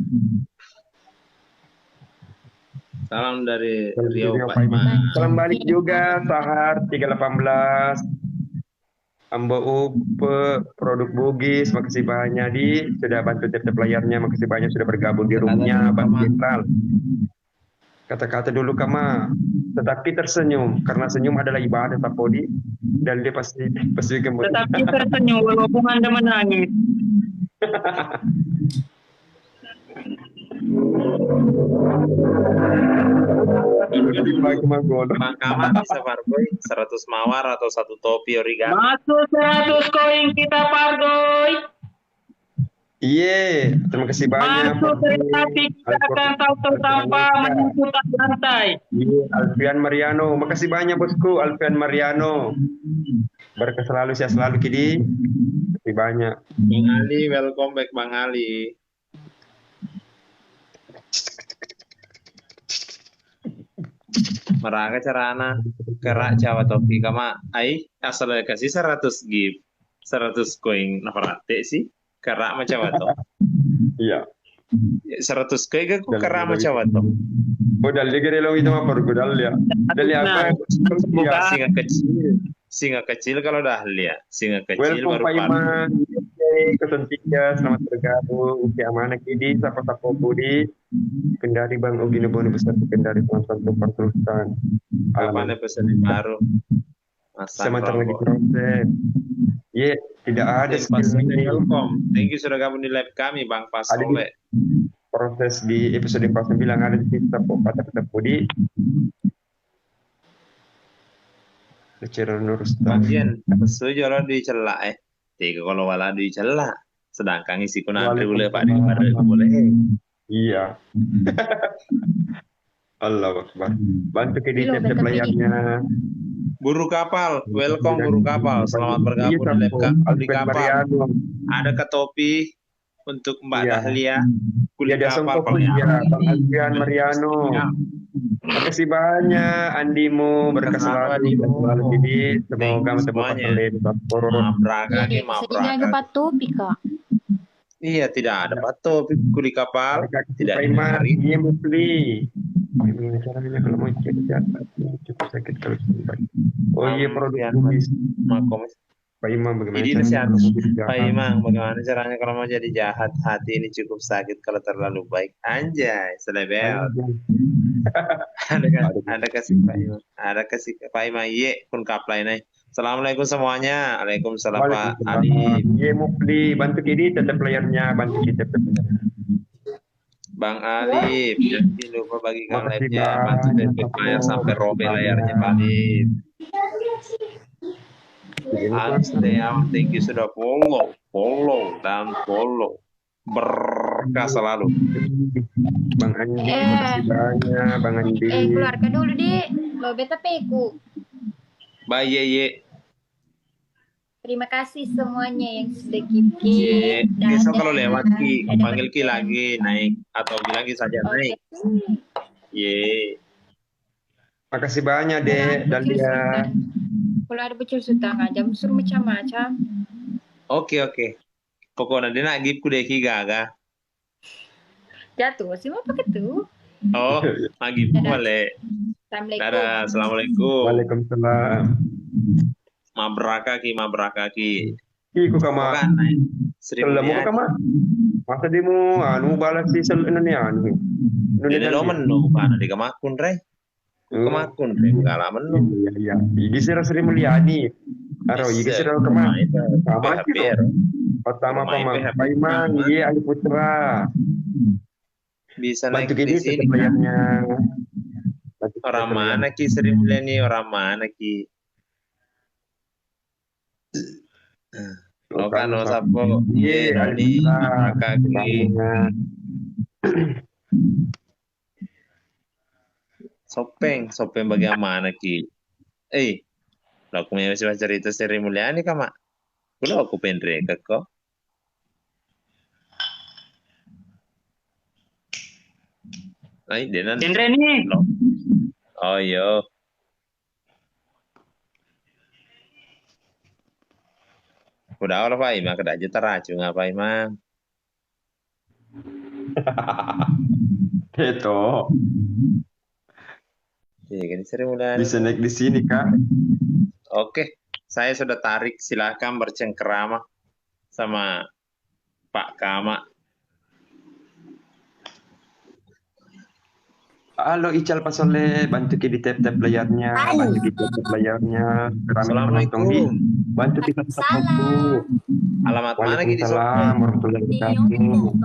Salam dari Rio Pak Iman. Salam balik juga Sahar 318. Ambo Upe, produk Bugis, makasih banyak sudah bantu tiap layarnya, makasih banyak sudah bergabung di roomnya Bang Jenderal. Kata-kata dulu Kama, tetapi tersenyum karena senyum adalah ibadah Tapodi dan dia pasti kembali. Tetapi tersenyum walaupun Anda menangis. Bang Kama bisa Pargoy 100 mawar atau 1 topi origami. Masuk 100 koin kita Pargoy. Iya, terima kasih banyak. Masuk kreatif kita akan salto tanpa menyentuh lantai. Iya, Alfian Mariano, makasih banyak bosku Alfian Mariano. Berkah selalu, sehat selalu Kidi. Terima kasih banyak. Bang Ali, welcome back Bang Ali. Meraga carana kerak Jawa Topi Kama ai asal kasih 100 gift 100 koin nafarate sih kerak macam apa? Iya. 100 koin ke kerak macam apa? Oh, dalil gede lo itu apa? Dalil ya. Dalil apa? Kasih kecil. Singa kecil kalau Dahlia. Singa kecil Welcome baru Pak paruh. Iman, Kesentika, selamat bergabung. Uki Amana Kidi, Sapa-Sapa Budi, Kendari Bang Ugi Neboni Besar Kendari Teman-teman Tumpang teruskan. Kapan episode baru? Masang Semacam lagi rokok. proses. Iya, tidak ada skill ini. Welcome. Thank you sudah gabung di live kami, Bang Ada di Pasole. proses di episode 49 ada di sini Sapa Budi. Lecero Nurustan. Bagian setuju lo dicela tiga kalau wala dicela sedangkan isi ku nanti boleh Pak di pada boleh Iya. Allah Akbar. Bantu ke di tiap layarnya. buru kapal, welcome buru kapal, selamat bergabung di live di kapal. Ada ke topi untuk Mbak Dahlia kulit Iya, kapal ya, Bang Adrian Mariano. Makasih banyak Andimu, berkah selalu dan selalu jadi semoga semuanya mabraga nih mabraga. Patupi kak. Iya, tidak ada topi kulit kapal, tidak hari ini musli. Bagaimana caranya kalau mau cek cukup sakit kalau sempat. Oh iya, produk makom. Pak Imam bagaimana Jadi caranya? Pak Imam, bagaimana caranya kalau mau jadi jahat? Hati ini cukup sakit kalau terlalu baik. Anjay, selebel. Ada kasih Pak Imam. Ada kasih Pak Imam. Ye, pun kaplay nih. Assalamualaikum semuanya. Waalaikumsalam Pak Ali. Ye Mufli, bantu kiri tetap layarnya, bantu kita tetap. Bang Ali, jangan lupa bagikan live-nya, bantu tetap layar sampai robek layarnya Pak Ali. Thank you sudah follow dan follow. Berkah selalu. Bang Andi, makasih banyak, Bang Andi. Keluarga dulu di lo beta peku. Bye ye. Terima kasih semuanya yang sudah Ki. Ye. Besok kalau lewat Ki, panggil Ki lagi naik atau bilang Ki saja naik. Ye. Makasih banyak Dek Dahlia. Kalau ada bocor setengah jam suruh macam-macam. Oke. Pokoknya dia nak gipku deh Ki gaga. Jatuh sih mau pakai tuh. Oh, magipku boleh. Assalamualaikum. Dadah, assalamualaikum. Waalaikumsalam. Mabraka Ki. Ki ku kama. Kalau mau kama. Masa demo anu balas di sel ini anu. Ini lo menu kan di kamakun re. Kemakun re pengalaman lo. Iya. Ini Sri Mulyani. Aro ini Sri kama. Sama sih. Pertama Pak Iman, iya Ali Putra. Bisa bantu naik di sini kan? Orang mana Ki Sri Mulyani? Orang mana Ki? Lo kan lo sapo? Iya, ini kakak Ki. Sopeng bagaimana Ki? Lo aku punya cerita Sri Mulyani kama. Kulo aku pengen kok. Ay, denan. Nih. Oh iya. Udah lah Pak Imam, kada aja teracu nggak Pak Imam? Itu. Iya kan Sri Mulyani. Bisa naik di sini Kak. Oke, saya sudah tarik. Silakan bercengkerama sama Pak Kama. Halo Ical Pasole, bantu di tap layarnya, bantu di tap layarnya. Assalamualaikum. Bantu kita satu. Alamat mana gitu? Waalaikumsalam warahmatullahi wabarakatuh.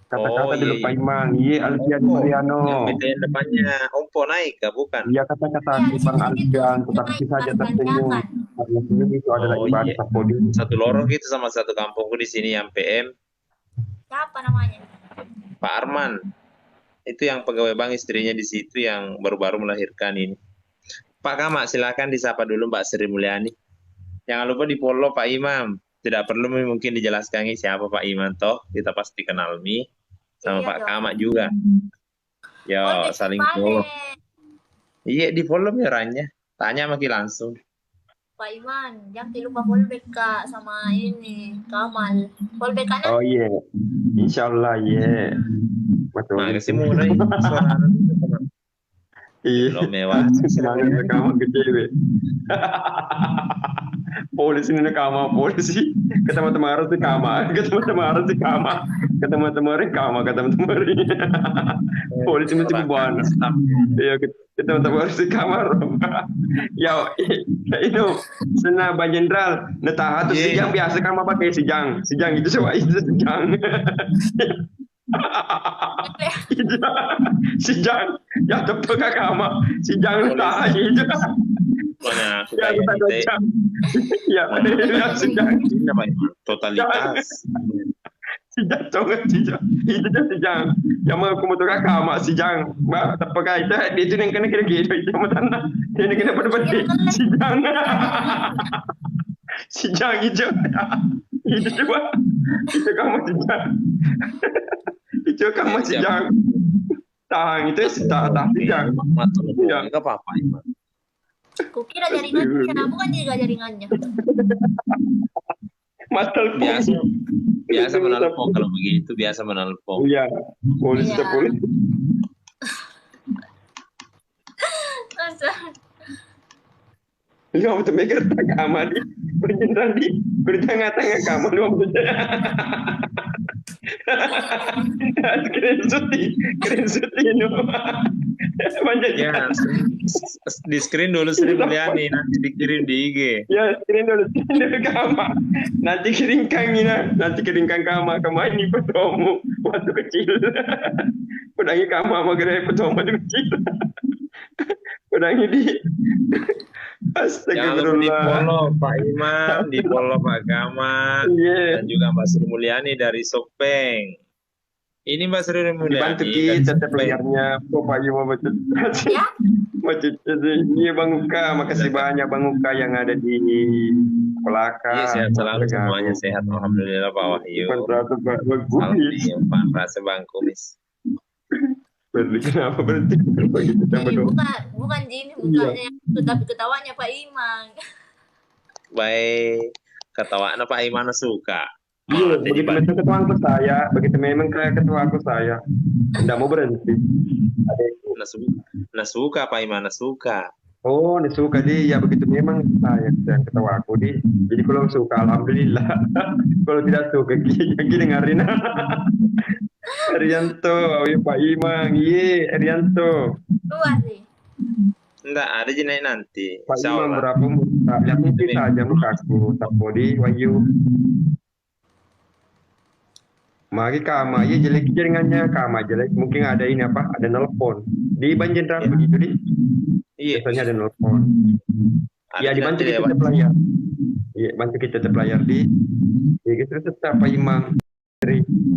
Kata-kata dulu Pak Imam, iya Alfian Mariano. Yang BTN depannya Ompo naik, bukan? Iya kata-kata Bang Alfian, tetapi saja tersenyum. Karena senyum itu adalah ibadah podium. Satu lorong gitu sama satu kampungku di sini yang PM. Siapa namanya? Pak Arman. Itu yang pegawai bank istrinya di situ yang baru-baru melahirkan ini. Pak Kama, silakan disapa dulu Mbak Sri Mulyani. Jangan lupa di follow Pak Imam. Tidak perlu mungkin dijelaskan siapa Pak Imam toh, kita pasti kenal sama Pak Kama juga. Yo, saling follow. Iya, di follow ya Ranya. Tanya sama Ki langsung. Pak Iman, jangan lupa follow back Kak sama ini Kamal. Follow back kanan. Oh iya, Insyaallah iya. Betul. Makasih mulai suara. Iya. Belum mewah. Semangat rekaman ke cewek. Polisi ini kama, polisi ke teman-teman harus di kama, ke teman-teman harus di kama, ke teman-teman kama, ke teman-teman polisi mesti buana. Iya, ke teman-teman harus di kamar. Ya, itu sena Bang Jenderal, netah tuh sijang biasa kama pakai sijang itu coba itu sijang. Sijang, ya tepat ke kama, sijang netah itu. Pokoknya aku Ya, kayak kita ini. gocap. Ya, sijang. Ini apa ini? Totalitas. Sijang conget sijang itu dah sijang yang mau aku motor kama sijang mbak tak pakai itu yang kena kira gitu itu mana ini kena pada sijang sijang hijau itu coba itu kamu sijang itu kamu sijang tang itu tak sijang Ya, enggak apa-apa. Iman. Kukira jaringannya, bukan juga jaringannya. mas telepon Biasa menelpon kalau begitu, biasa menelpon. iya polisi Iya. polisi Masa? lu mau tuh mikir tak kama di berjenderal di bertengah-tengah kama lu mau keren suti nu manjat Ya, di screen dulu Sri Mulyani, nanti dikirim di IG. ya screen dulu kama nanti kirimkan kama ini petomu waktu kecil udangi kama sama gede petomu waktu kecil udangi di Jangan lupa di astagfirullah follow Pak Imam, di follow Pak Gama, iya dan juga Mbak Sri Mulyani dari Sopeng. Ini Mbak Sri Mulyani dibantu dari kita Sopeng. playernya Bapak Ibu macet Ya? macet iya Bang Uka makasih banyak Bang Uka yang ada di Pelaka Iya, sehat selalu semuanya, sehat. Alhamdulillah Pak Wahyu. Pak Bagus Alhamdulillah Pak Prase Bang Kumis. kenapa berhenti begitu sama Ini dong bukan gini mukanya, tapi ketawanya Pak Imang. Baik, ketawaan Pak Imana suka. iya begitu memang ketua aku saya begitu memang kayak ketua aku saya tidak mau berhenti adekku Nasuka Pak Imana suka. oh dia suka dia ya begitu memang saya yang ketua aku di jadi kalau suka alhamdulillah kalau tidak suka gini dengerin Arianto Pak Imang iya Arianto Luar sih. Enggak, ada jenis nanti. Pak Insya Imam Allah. berapa muka yang mungkin saja mukaku tapodi Wahyu mari kama ya jelek jaringannya kama jelek mungkin ada ini apa ada nelpon di Bang Jenderal begitu di Iya, biasanya ada nelpon ada ya dibantu nanti kita lewat. terpelayar iya bantu kita terpelayar di ya gitu tetap Pak Imam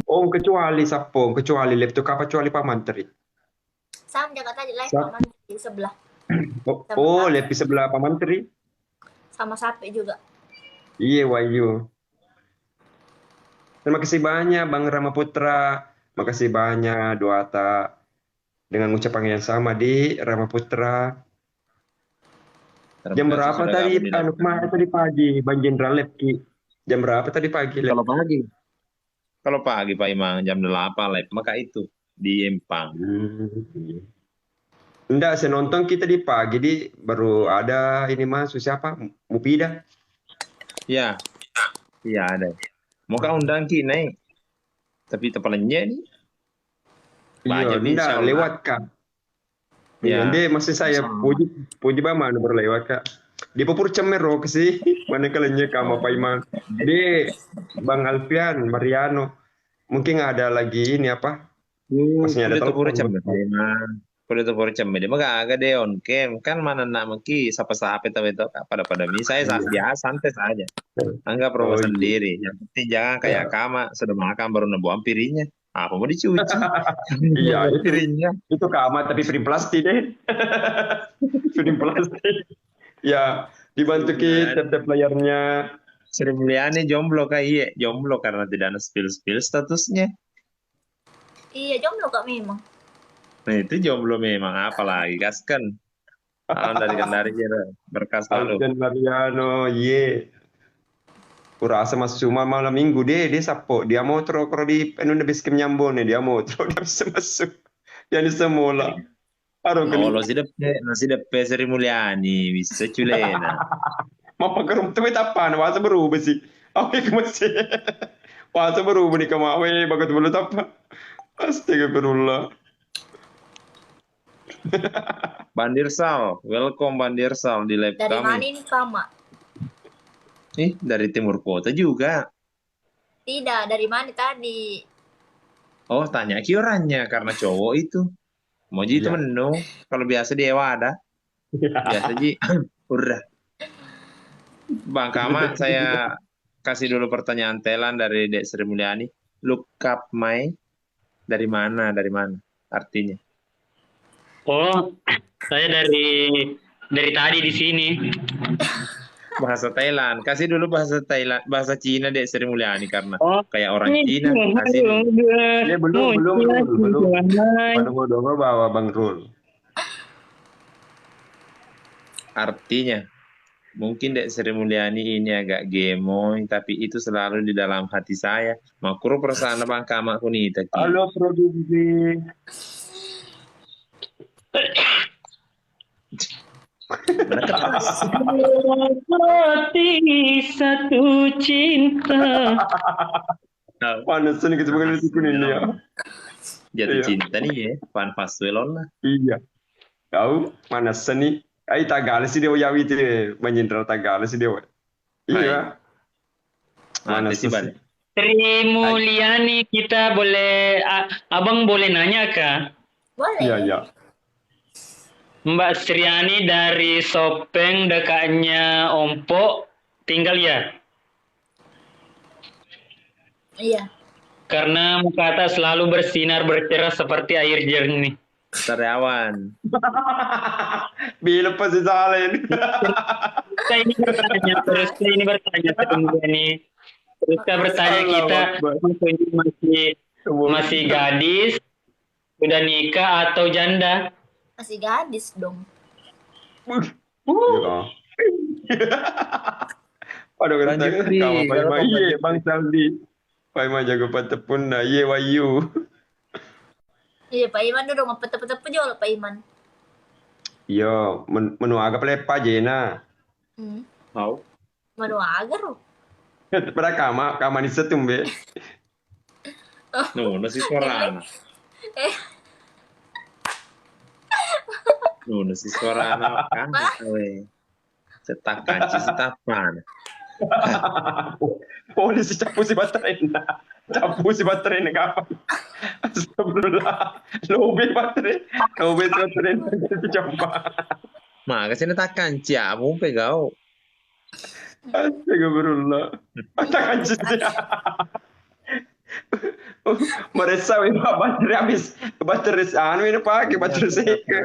oh kecuali sapong kecuali laptop apa kecuali Pak Mantri Sam jaga tadi live Sam. Paman di sebelah. oh laptop sebelah Pak Mantri Sama Sapi juga. iya Wahyu terima kasih banyak Bang Rama Putra makasih banyak Doata dengan ucapan yang sama di Rama Putra jam berapa Sudah tadi gabung di anu kemarin tadi pagi Bang Jenderal Lepki jam berapa tadi pagi Lep? Kalau pagi. Kalau pagi Pak Imang jam 8 live, maka itu di Empang. Iya. Enggak, saya nonton kita di pagi di baru ada ini mas siapa Mupida. Ya, iya ada. Mau kau undang ki naik, tapi tepalannya nih. Iya, Banyak nih, enggak insya Allah. lewat kak. Ya. Iya, dia masih saya puji bama baru lewat kak. Di Popur Cemero ke sih, mana kalanya kamu Pak Iman. Di Bang Alfian, Mariano, mungkin ada lagi ini apa? Maksudnya ada telepon. Kulit tepur cembe dia mah agak deh on cam kan mana nak mungkin siapa tahu itu pada mi saya biasa santai saja anggap iya. perlu sendiri yang penting jangan kayak kama sudah makan baru nebuang piringnya apa mau dicuci Iya, itu, piringnya itu kamar tapi piring plastik deh. Piring plastik. Ya, dibantu kita layarnya. Sri Mulyani jomblo kayak jomblo karena tidak ada spill statusnya. Iya, jomblo kak memang. Nah itu jomblo memang apalagi gaskan. Alam dari berkas lalu. Alfian Mariano, ye. Kurasa masuk cuma malam minggu dia sapo dia mau terus di anu base camp nyambon dia mau terus dia bisa masuk. Yang di semola. Aduh, Oh, lo si depe Sri Mulyani, bisa culena. mau pakai rumah tuh apa? Wasa berubah sih. Oke, masih. Wasa berubah nih kemawe, bagus dulu apa? Astagfirullah. Bandirsal, welcome Bandirsal di live Dari mana kami. ini Kama? Dari timur kota juga. Tidak, dari mana tadi? Oh, tanya ki orangnya karena cowok itu. Mau jadi Iya. temen no. Kalau biasa dia ada. Biasa ji. Udah. Bang Kama, saya kasih dulu pertanyaan telan dari Dek Sri Mulyani. Look up my dari mana? Dari mana? Artinya. Oh, saya dari tadi di sini. Bahasa Thailand. Kasih dulu bahasa Thailand, bahasa Cina Dek Sri Mulyani karena Oh, kayak orang Cina. Kasih dulu. Dia belum. Dong bawa Bang Rul. Artinya, mungkin Dek Sri Mulyani ini agak gemoy, tapi itu selalu di dalam hati saya. Makro perasaan Bang Kama kunita. Halo, produksi. Hati satu cinta. Panas nih kita bakal itu nih ya. Jatuh Iya. cinta nih ya, Van Paswelon lah. Iya. Tahu mana seni? Ai Tagalog sih dia yawi itu menyindra Tagalog sih dia. Iya. Mana Ada sih sih? balik. Sri Mulyani, kita boleh, abang boleh nanya kah? Boleh. Iya. Mbak Sriani dari Sopeng dekatnya Ompok tinggal ya? Iya. Karena muka atas selalu bersinar bercerah seperti air jernih. Sariawan. Bila pas salin. Saya ini bertanya Sri Mulyani. Terus kita bertanya kita masih gadis, sudah nikah atau janda? Masih gadis dong. Aduh kata Lanjut, Ri. kamu Kalau Pak iya Bang Saldi. Pak Ima jago patepun dah iya wayu. Iya, Pak Iman dulu ngapa tepe-tepe juga Pak Iman. Iya, menu agak lepa jena. Mau? Manu agar loh. Pada kama di setumbe. No, nasi sorana. No, nasi sorana kan. Cetak kanci setapan. Polisi capu si baterai. Capu si baterai ni kapan? Astagfirullah. Lobe baterai. Lobe baterai si capu. Maka sini tak kanci, abang pegau. Astagfirullah. Takkan dia. Meresa ini baterai habis. Baterai anu ini pakai baterai seke.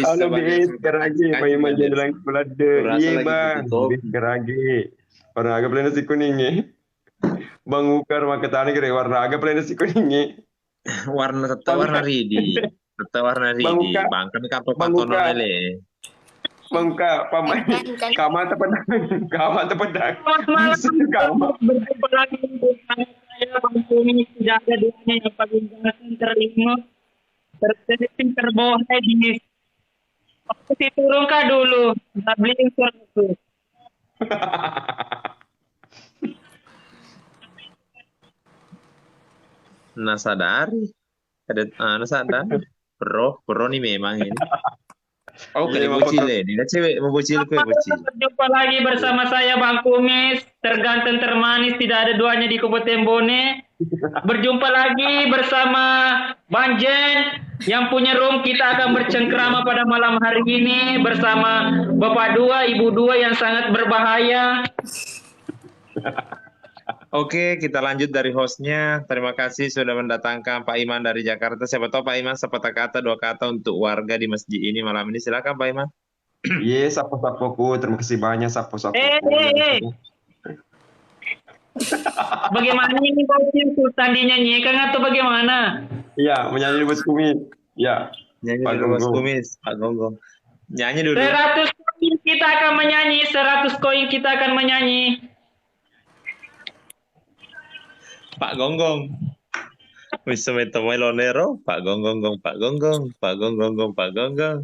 Halo bis geragi Pak Iman jalan sekolah de. Iya bang. Bis geragi. Warna agak pelena si kuningnya. Bang Ukar maketani kira warna agak pelena si kuningnya. Warna tetap warna ridi. Tetap warna ridi. Bang kami kantor pantonon le. Bang Uka, pamai. Kama tepedang. Kama tepedang. Kama. Berjumpa lagi bersama saya Bang Kumi. Tidak ada duanya yang paling ganasan terlima. Tersetim terbohai di Pasti turun kah dulu. Kita beli suatu. Nah sadari. Ada sadar. Pro nih memang ini. Oh, Iya, kayak bocil ini. Dia cewek mau bocil kue bocil. Berjumpa lagi bersama saya Bang Kumis. Terganteng termanis tidak ada duanya di Kabupaten Bone. Berjumpa lagi bersama Bang Jen yang punya room. Kita akan bercengkrama pada malam hari ini bersama Bapak dua, Ibu dua yang sangat berbahaya. Oke, kita lanjut dari hostnya. Terima kasih sudah mendatangkan Pak Iman dari Jakarta. Siapa tahu Pak Iman sepatah kata, dua kata untuk warga di masjid ini malam ini. Silakan Pak Iman. Iya, sapo-sapoku. Terima kasih banyak sapo-sapoku. Bagaimana ini bocil Sultan dinyanyikan atau bagaimana? Iya, menyanyi di Bos Kumis. Iya. Nyanyi Pak dulu Mas Gonggong. Kumis, Pak Gonggong. Nyanyi dulu. 100 koin kita akan menyanyi, 100 koin kita akan menyanyi. Pak Gonggong. Bisa metemui lonero, Pak Gonggong, Pak Gonggong, Pak Gonggong, Pak Gonggong.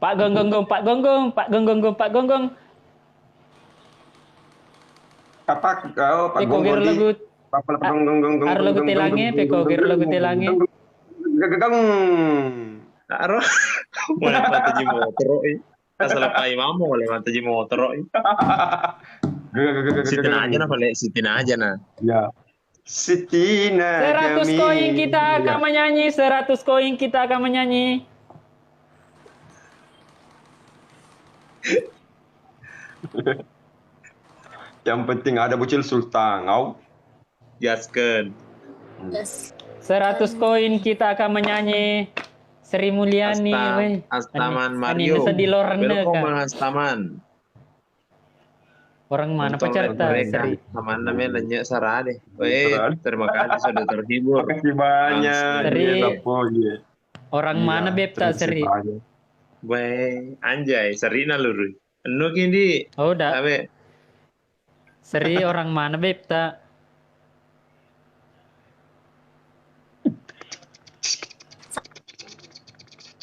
Pak Gonggong, Pak Gonggong, Pak Gonggong, Pak Gonggong. Apa kau Pak Pekogir Gonggong lagu Papa gonggong ar lagu telange, pekogir lagu telange. Gagang. Aro, mulai mata ji motor, asal Pak Imam mulai mata ji motor. Sitin aja nah, boleh sitin aja nah. Ya. Sitina 100 koin kita akan menyanyi, 100 koin kita akan menyanyi. Yang penting ada bocil sultan, ngau. Gaskeun. Yes. 100 koin kita akan menyanyi. Sri Mulyani, weh. Astaman Ani Mario. di lorne Welcome ka. Astaman. Orang mana Untuk pecerta mereka, Sri? Aman namanya nanya Sarah deh. Weh, Sarah. terima kasih sudah terhibur. Makasih banyak. Seri. Iya, Sapo, iya. Orang Iya, mana Bebta terima kasih Sri? banyak. Weh, anjay, Serina luru. Enu kini, Oh, udah. abe, Sri orang mana Bebta?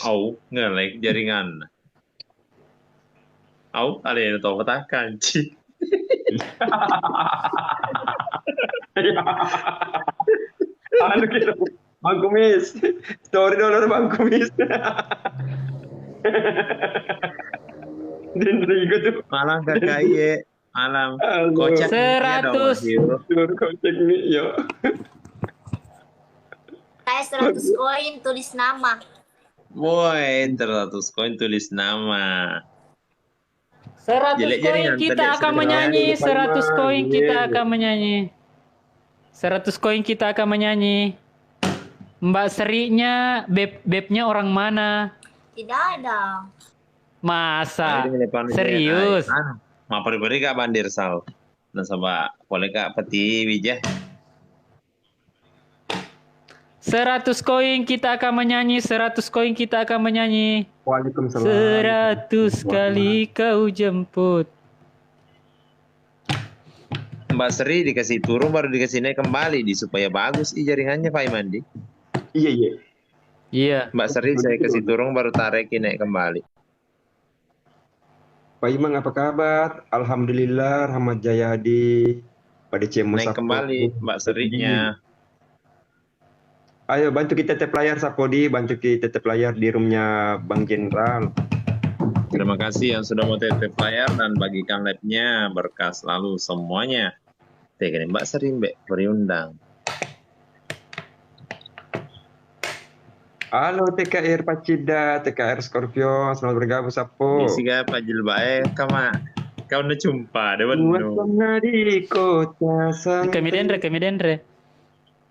au ngelek jaringan. Au, ada yang tahu katakan, Ci. Anu gitu. Bang Kumis. Story dulu Bang Kumis. Din Rigo tuh. Malam kakak iye, malam Halo. kocak. iya dong, 100. Wahyu. Suruh kocek nih, yo. Kayak 100 koin tulis nama. Boy, 100 koin tulis nama. 100 Jelek koin jaringan kita tadi, akan sudah menyanyi, lupa, 100 koin Iman. kita Iya. akan menyanyi. 100 koin kita akan menyanyi. Mbak Serinya, bebnya orang mana? Tidak ada. Masa? Ini depan dia, Serius? ay. Ma pari-pari kak bandir sal. Nasaba, boleh kak peti wijah. 100 koin kita akan menyanyi, 100 koin kita akan menyanyi. Waalaikumsalam. 100 kali kau jemput. Mbak Seri dikasih turun baru dikasih naik kembali di supaya bagus jaringannya Pak Imandi. Iya, iya. Iya. Mbak Seri saya kasih turun baru tarikin naik kembali. Pak Imang apa kabar? Alhamdulillah, Rahmat Jayadi. Pada Cemo Naik Sapo. kembali Mbak Serinya. Ayo bantu kita tap layar Sapodi, bantu kita tap layar di roomnya Bang Jenderal. Terima kasih yang sudah mau tetep layar dan bagikan live-nya. Berkah selalu semuanya. Tekan Mbak Seri Mbak berundang. Halo TKR Pacida, TKR Scorpio, selamat bergabung Sapo. Misi Pak Jilbae kama. Kau udah jumpa deh Buat benar. pernah di kota Santai. Kami Dendre.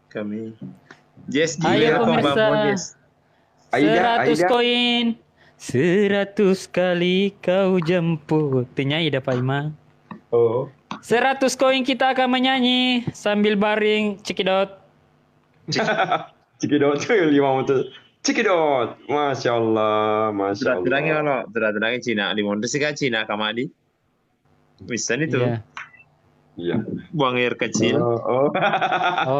Kami. Jess Ayo, juga pemirsa. Mbak Jess. 100 Aida. koin. 100 kali kau jemput. Penyanyi dah Pak Imam. Oh. 100 koin kita akan menyanyi sambil baring cekidot. Cikidot lima motor. Cikidot, masya Allah, masya Sudah terangin Allah. kalau sudah terangin Cina. Di Montes sih kan Cina kamadi. Bisa nih tuh. Iya. Iya. Buang air kecil. Oh.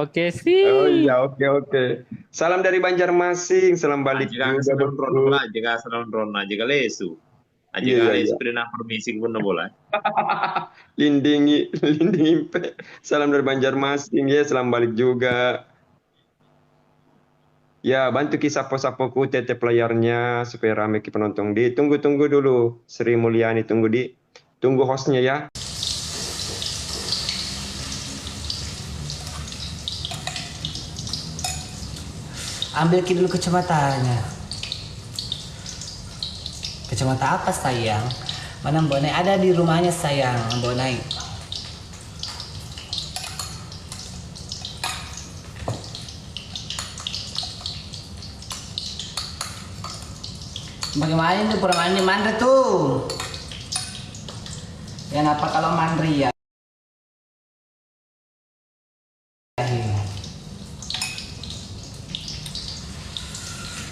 Oke sih. Oh iya, oke. Salam dari Banjarmasin, salam balik Jika juga. sedang Bro. rona, jika sedang rona, jika lesu. Iya, Jika iya, lesu iya. kena permisi pun na boleh. Lindingi Impe. Salam dari Banjarmasin ya, salam balik juga. Ya, bantu sapo-sapoku tetep layarnya supaya rame ki penonton di. Tunggu dulu. Sri Mulyani tunggu hostnya ya. Ambil dulu kacamatanya. Kacamata apa sayang? Mana Mbak Nai? Ada di rumahnya sayang, Mbak Nai. Bagaimana itu pura mandi mandri tuh? Ya apa kalau mandri ya?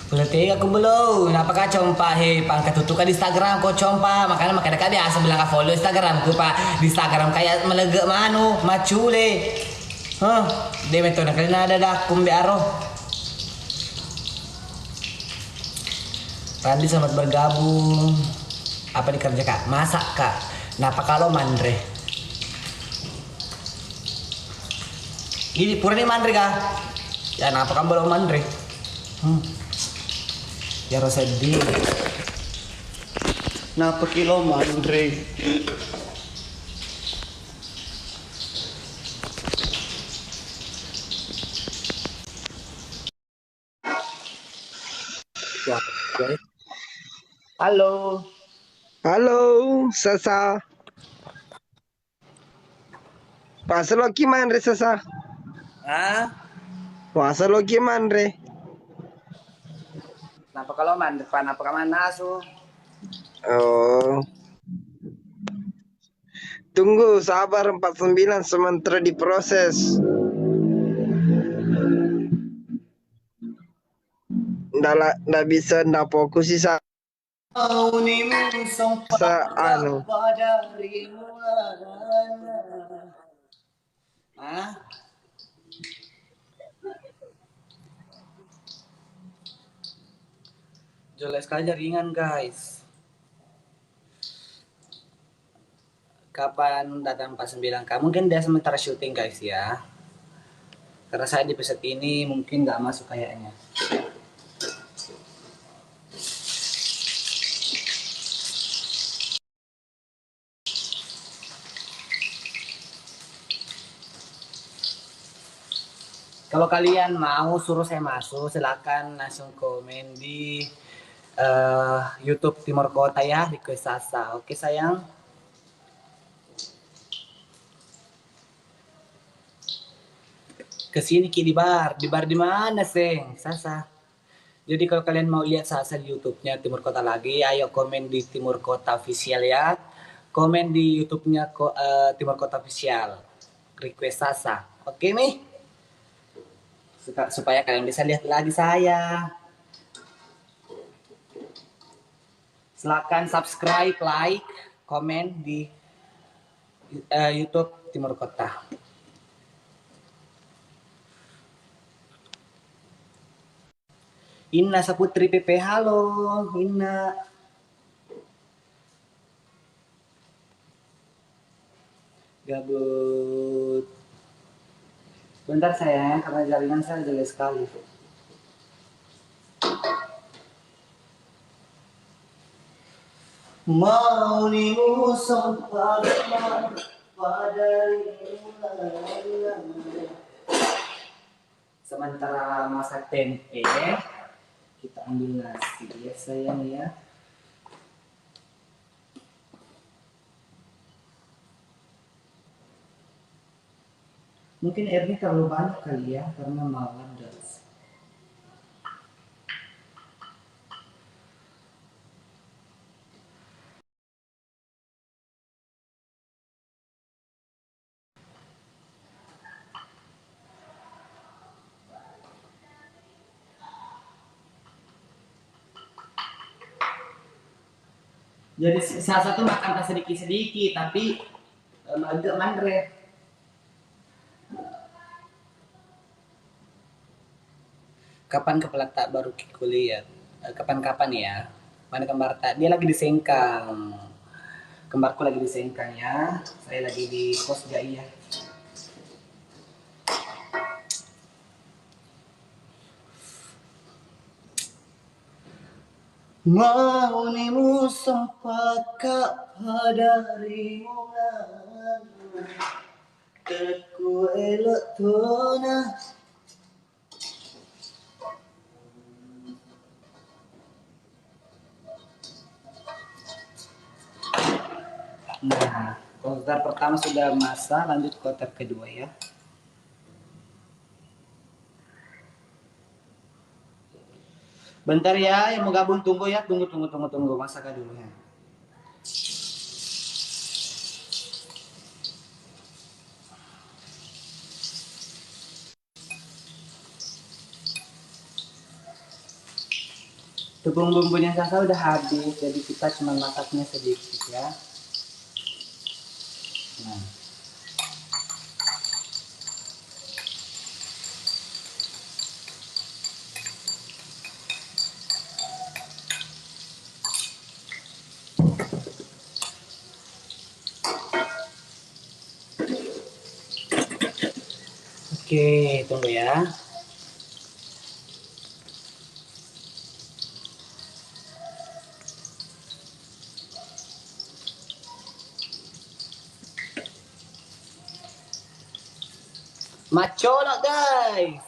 Berarti aku belum. Kenapa kau compa pangkat tutukan di Instagram kau compa. Makanya dekat dia asal bilang follow Instagram ku pak. Di Instagram kayak melegek manu macule. Hah, dia metode kali ada dakum di aro. Randi selamat bergabung. Apa dikerja kak? Masak kak. Napa kalau mandre? Gini pura nih mandre kak. Ya napa kamu belum mandre? Ya rasa sedih. Napa kilo mandre? Halo. Halo, Sasa. Pasa lo gimana, Sasa? Ah, Pasa lo gimana? napa kalau mandre? Napa kemana su? Oh. Tunggu, sabar 49 sementara diproses. Nggak bisa, nggak fokus sih, Sa. Anu. Hah? Jelas sekali ringan guys. Kapan datang 49 Kak? Mungkin dia sementara syuting guys ya. Karena saya di episode ini mungkin nggak masuk kayaknya. Kalau kalian mau suruh saya masuk, silakan langsung komen di YouTube Timur Kota ya, request Sasa. Oke sayang. Kesini Ki di bar di mana Seng? Sasa. Jadi kalau kalian mau lihat Sasa di YouTube-nya Timur Kota lagi, ayo komen di Timur Kota Official ya. Komen di YouTube-nya Timur Kota Official. Request Sasa. Oke nih? Supaya kalian bisa lihat lagi saya. Silakan subscribe, like, komen di YouTube Timur Kota. Inna Saputri PP, halo Inna. Gabut. Bentar sayang, karena jaringan saya jelek sekali. Mau nimu sempat pada sementara masak tempe, kita ambil nasi ya sayang ya. Mungkin airnya terlalu banyak kali ya, karena malam guys. Jadi salah satu makan sedikit-sedikit, tapi agak mandre. Kapan kepala tak baru kuliah? Kapan-kapan ya? Mana kembar tak? Dia lagi di Sengkang. Kembarku lagi di Sengkang ya. Saya lagi di kos Jaya. Mau nimu sempat kak padarimu Teku elok tona. Nah, kotak pertama sudah masak, lanjut kotak kedua ya. Bentar ya, yang mau gabung tunggu ya, tunggu masak dulu ya. Tepung bumbunya Sasa udah habis, jadi kita cuma masaknya sedikit ya. Nah. Oke, tunggu ya. Macolok guys.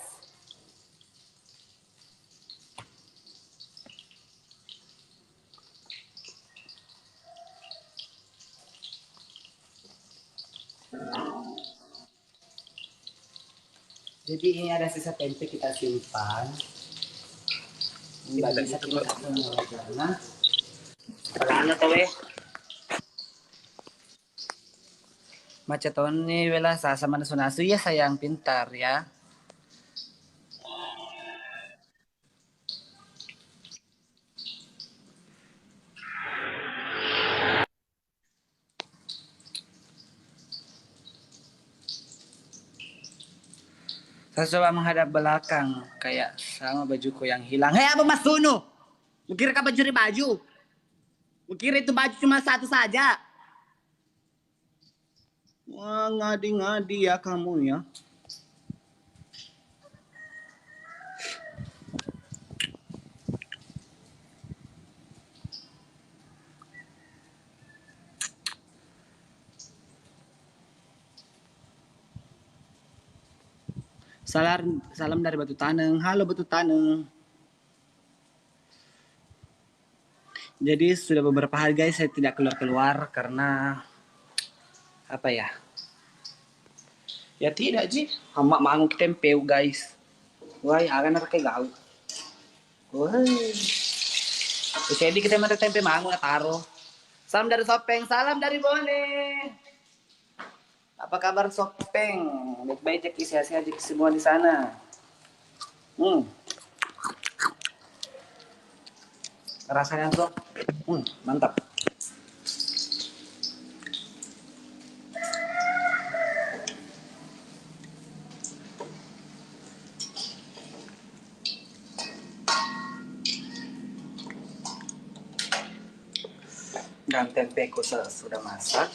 Jadi ini ada sisa tempe kita simpan. Ini nggak bisa kita karena pelana tuh maceton nih wela sama nasu ya sayang pintar ya. Saya coba menghadap belakang kayak sama bajuku yang hilang. Hei apa Mas Sunu? Mungkin kamu curi baju? Mungkin itu baju cuma satu saja. Wah ngadi-ngadi ya kamu ya. Salam dari Batu Taneng. Halo Batu Taneng. Jadi sudah beberapa hari guys saya tidak keluar karena apa ya? Ya tidak sih. Hamak mangu tempeu guys. Wah, akan ada kayak gaul. Wah. Jadi kita mana tempe mangu na taro. Salam dari Sopeng, salam dari Bone. Apa kabar Sopeng? Baik-baik sehat-sehat semua di sana. Rasanya tuh, mantap. Dan tempeku sudah masak.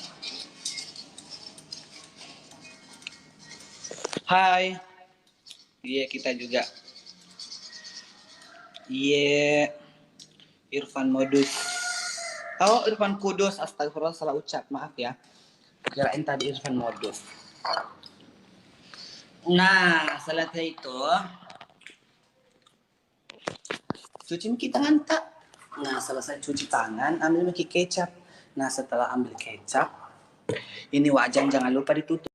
Hai. Iya kita juga. Iya. Irfan Modus. Oh Irfan Kudus. Astagfirullah salah ucap. Maaf ya. Kirain tadi Irfan Modus. Nah selesai itu. Cuci tangan tak? Nah selesai cuci tangan. Ambil kecap. Nah setelah ambil kecap. Ini wajan jangan lupa ditutup.